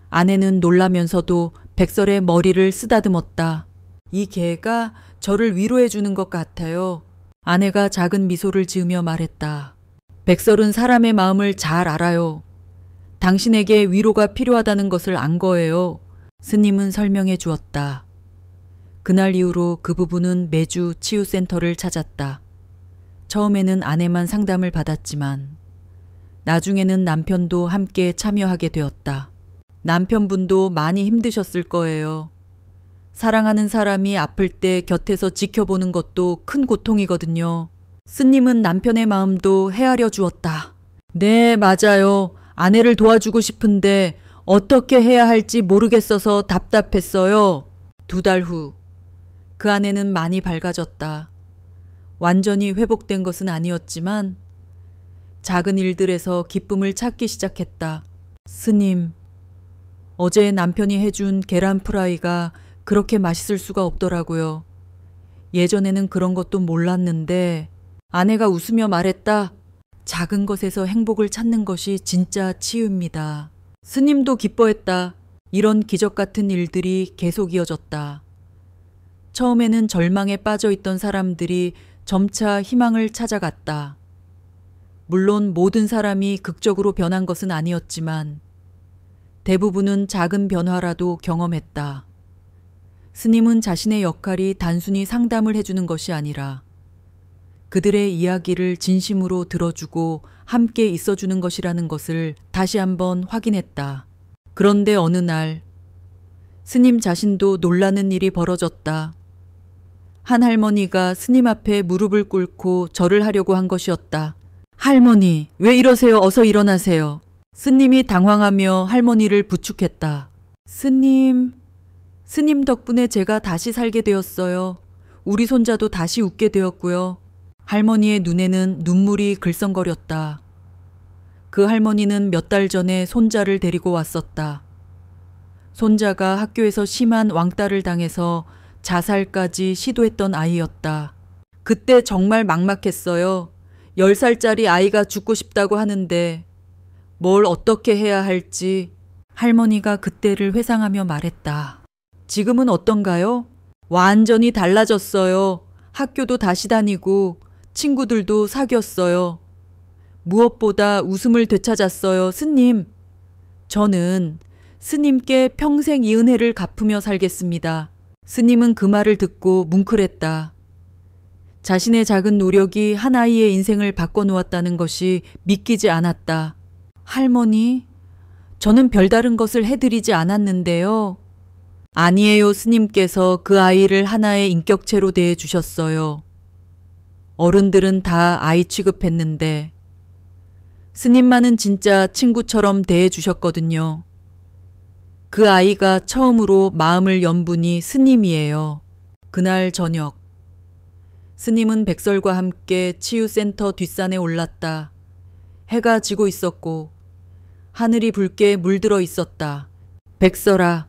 아내는 놀라면서도 백설의 머리를 쓰다듬었다. 이 개가 저를 위로해 주는 것 같아요. 아내가 작은 미소를 지으며 말했다. 백설은 사람의 마음을 잘 알아요. 당신에게 위로가 필요하다는 것을 안 거예요. 스님은 설명해 주었다. 그날 이후로 그 부부는 매주 치유센터를 찾았다. 처음에는 아내만 상담을 받았지만 나중에는 남편도 함께 참여하게 되었다. 남편분도 많이 힘드셨을 거예요. 사랑하는 사람이 아플 때 곁에서 지켜보는 것도 큰 고통이거든요. 스님은 남편의 마음도 헤아려 주었다. 네, 맞아요. 아내를 도와주고 싶은데 어떻게 해야 할지 모르겠어서 답답했어요. 2달 후, 그 아내는 많이 밝아졌다. 완전히 회복된 것은 아니었지만 작은 일들에서 기쁨을 찾기 시작했다. 스님, 어제 남편이 해준 계란 프라이가 그렇게 맛있을 수가 없더라고요. 예전에는 그런 것도 몰랐는데 아내가 웃으며 말했다. 작은 것에서 행복을 찾는 것이 진짜 치유입니다. 스님도 기뻐했다. 이런 기적 같은 일들이 계속 이어졌다. 처음에는 절망에 빠져 있던 사람들이 점차 희망을 찾아갔다. 물론 모든 사람이 극적으로 변한 것은 아니었지만 대부분은 작은 변화라도 경험했다. 스님은 자신의 역할이 단순히 상담을 해주는 것이 아니라 그들의 이야기를 진심으로 들어주고 함께 있어주는 것이라는 것을 다시 한번 확인했다. 그런데 어느 날 스님 자신도 놀라는 일이 벌어졌다. 한 할머니가 스님 앞에 무릎을 꿇고 절을 하려고 한 것이었다. 할머니, 왜 이러세요? 어서 일어나세요. 스님이 당황하며 할머니를 부축했다. 스님 덕분에 제가 다시 살게 되었어요. 우리 손자도 다시 웃게 되었고요. 할머니의 눈에는 눈물이 글썽거렸다. 그 할머니는 몇 달 전에 손자를 데리고 왔었다. 손자가 학교에서 심한 왕따를 당해서 자살까지 시도했던 아이였다. 그때 정말 막막했어요. 10살짜리 아이가 죽고 싶다고 하는데 뭘 어떻게 해야 할지 할머니가 그때를 회상하며 말했다. 지금은 어떤가요? 완전히 달라졌어요. 학교도 다시 다니고 친구들도 사귀었어요. 무엇보다 웃음을 되찾았어요. 스님, 저는 스님께 평생 이 은혜를 갚으며 살겠습니다. 스님은 그 말을 듣고 뭉클했다. 자신의 작은 노력이 한 아이의 인생을 바꿔놓았다는 것이 믿기지 않았다. 할머니, 저는 별다른 것을 해드리지 않았는데요. 아니에요. 스님께서 그 아이를 하나의 인격체로 대해 주셨어요. 어른들은 다 아이 취급했는데 스님만은 진짜 친구처럼 대해 주셨거든요. 그 아이가 처음으로 마음을 연 분이 스님이에요. 그날 저녁, 스님은 백설과 함께 치유센터 뒷산에 올랐다. 해가 지고 있었고 하늘이 붉게 물들어 있었다. 백설아,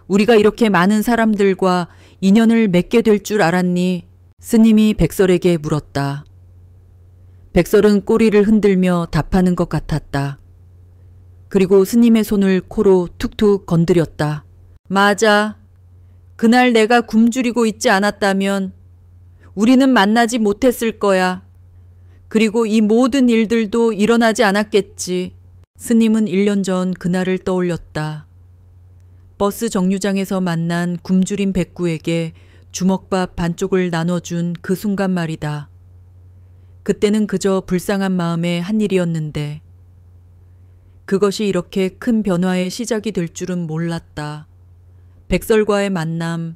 우리가 이렇게 많은 사람들과 인연을 맺게 될 줄 알았니? 스님이 백설에게 물었다. 백설은 꼬리를 흔들며 답하는 것 같았다. 그리고 스님의 손을 코로 툭툭 건드렸다. 맞아. 그날 내가 굶주리고 있지 않았다면 우리는 만나지 못했을 거야. 그리고 이 모든 일들도 일어나지 않았겠지. 스님은 1년 전 그날을 떠올렸다. 버스 정류장에서 만난 굶주린 백구에게 주먹밥 반쪽을 나눠준 그 순간 말이다. 그때는 그저 불쌍한 마음의 한 일이었는데 그것이 이렇게 큰 변화의 시작이 될 줄은 몰랐다. 백설과의 만남,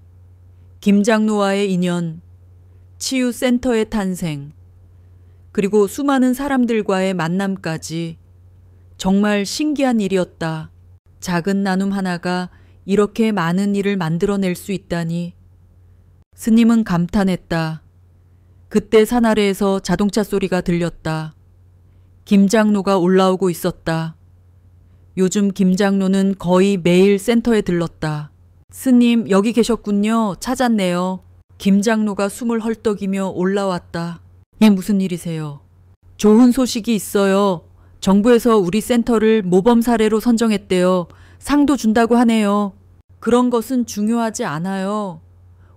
김장로와의 인연, 치유센터의 탄생, 그리고 수많은 사람들과의 만남까지 정말 신기한 일이었다. 작은 나눔 하나가 이렇게 많은 일을 만들어낼 수 있다니. 스님은 감탄했다. 그때 산 아래에서 자동차 소리가 들렸다. 김장로가 올라오고 있었다. 요즘 김장로는 거의 매일 센터에 들렀다. 스님, 여기 계셨군요. 찾았네요. 김장로가 숨을 헐떡이며 올라왔다. 이게 무슨 일이세요? 좋은 소식이 있어요. 정부에서 우리 센터를 모범 사례로 선정했대요. 상도 준다고 하네요. 그런 것은 중요하지 않아요.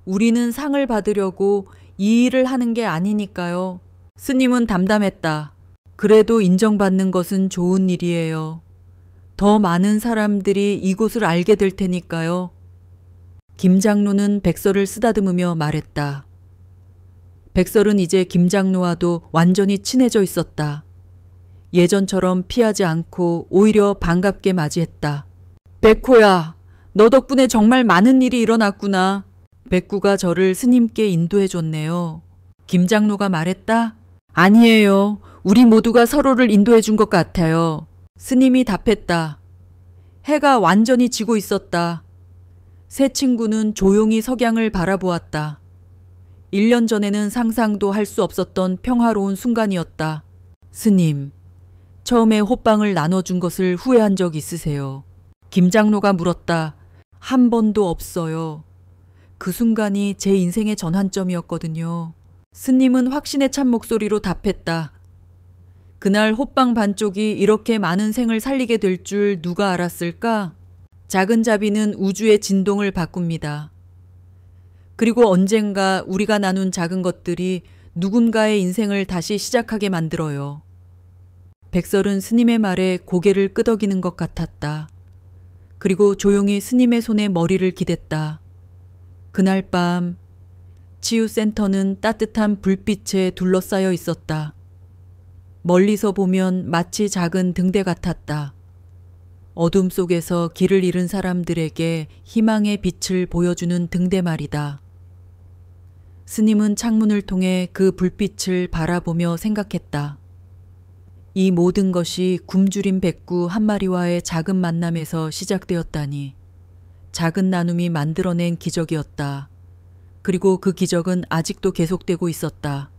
우리는 상을 받으려고 이 일을 하는 게 아니니까요. 스님은 담담했다. 그래도 인정받는 것은 좋은 일이에요. 더 많은 사람들이 이곳을 알게 될 테니까요. 김장로는 백설을 쓰다듬으며 말했다. 백설은 이제 김장로와도 완전히 친해져 있었다. 예전처럼 피하지 않고 오히려 반갑게 맞이했다. 백호야, 너 덕분에 정말 많은 일이 일어났구나. 백구가 저를 스님께 인도해 줬네요. 김장로가 말했다. 아니에요. 우리 모두가 서로를 인도해 준 것 같아요. 스님이 답했다. 해가 완전히 지고 있었다. 새 친구는 조용히 석양을 바라보았다. 1년 전에는 상상도 할 수 없었던 평화로운 순간이었다. 스님, 처음에 호빵을 나눠준 것을 후회한 적 있으세요? 김장로가 물었다. 한 번도 없어요. 그 순간이 제 인생의 전환점이었거든요. 스님은 확신에 찬 목소리로 답했다. 그날 호빵 반쪽이 이렇게 많은 생을 살리게 될 줄 누가 알았을까? 작은 자비는 우주의 진동을 바꿉니다. 그리고 언젠가 우리가 나눈 작은 것들이 누군가의 인생을 다시 시작하게 만들어요. 백설은 스님의 말에 고개를 끄덕이는 것 같았다. 그리고 조용히 스님의 손에 머리를 기댔다. 그날 밤 치유센터는 따뜻한 불빛에 둘러싸여 있었다. 멀리서 보면 마치 작은 등대 같았다. 어둠 속에서 길을 잃은 사람들에게 희망의 빛을 보여주는 등대 말이다. 스님은 창문을 통해 그 불빛을 바라보며 생각했다. 이 모든 것이 굶주린 백구 한 마리와의 작은 만남에서 시작되었다니. 작은 나눔이 만들어낸 기적이었다. 그리고 그 기적은 아직도 계속되고 있었다.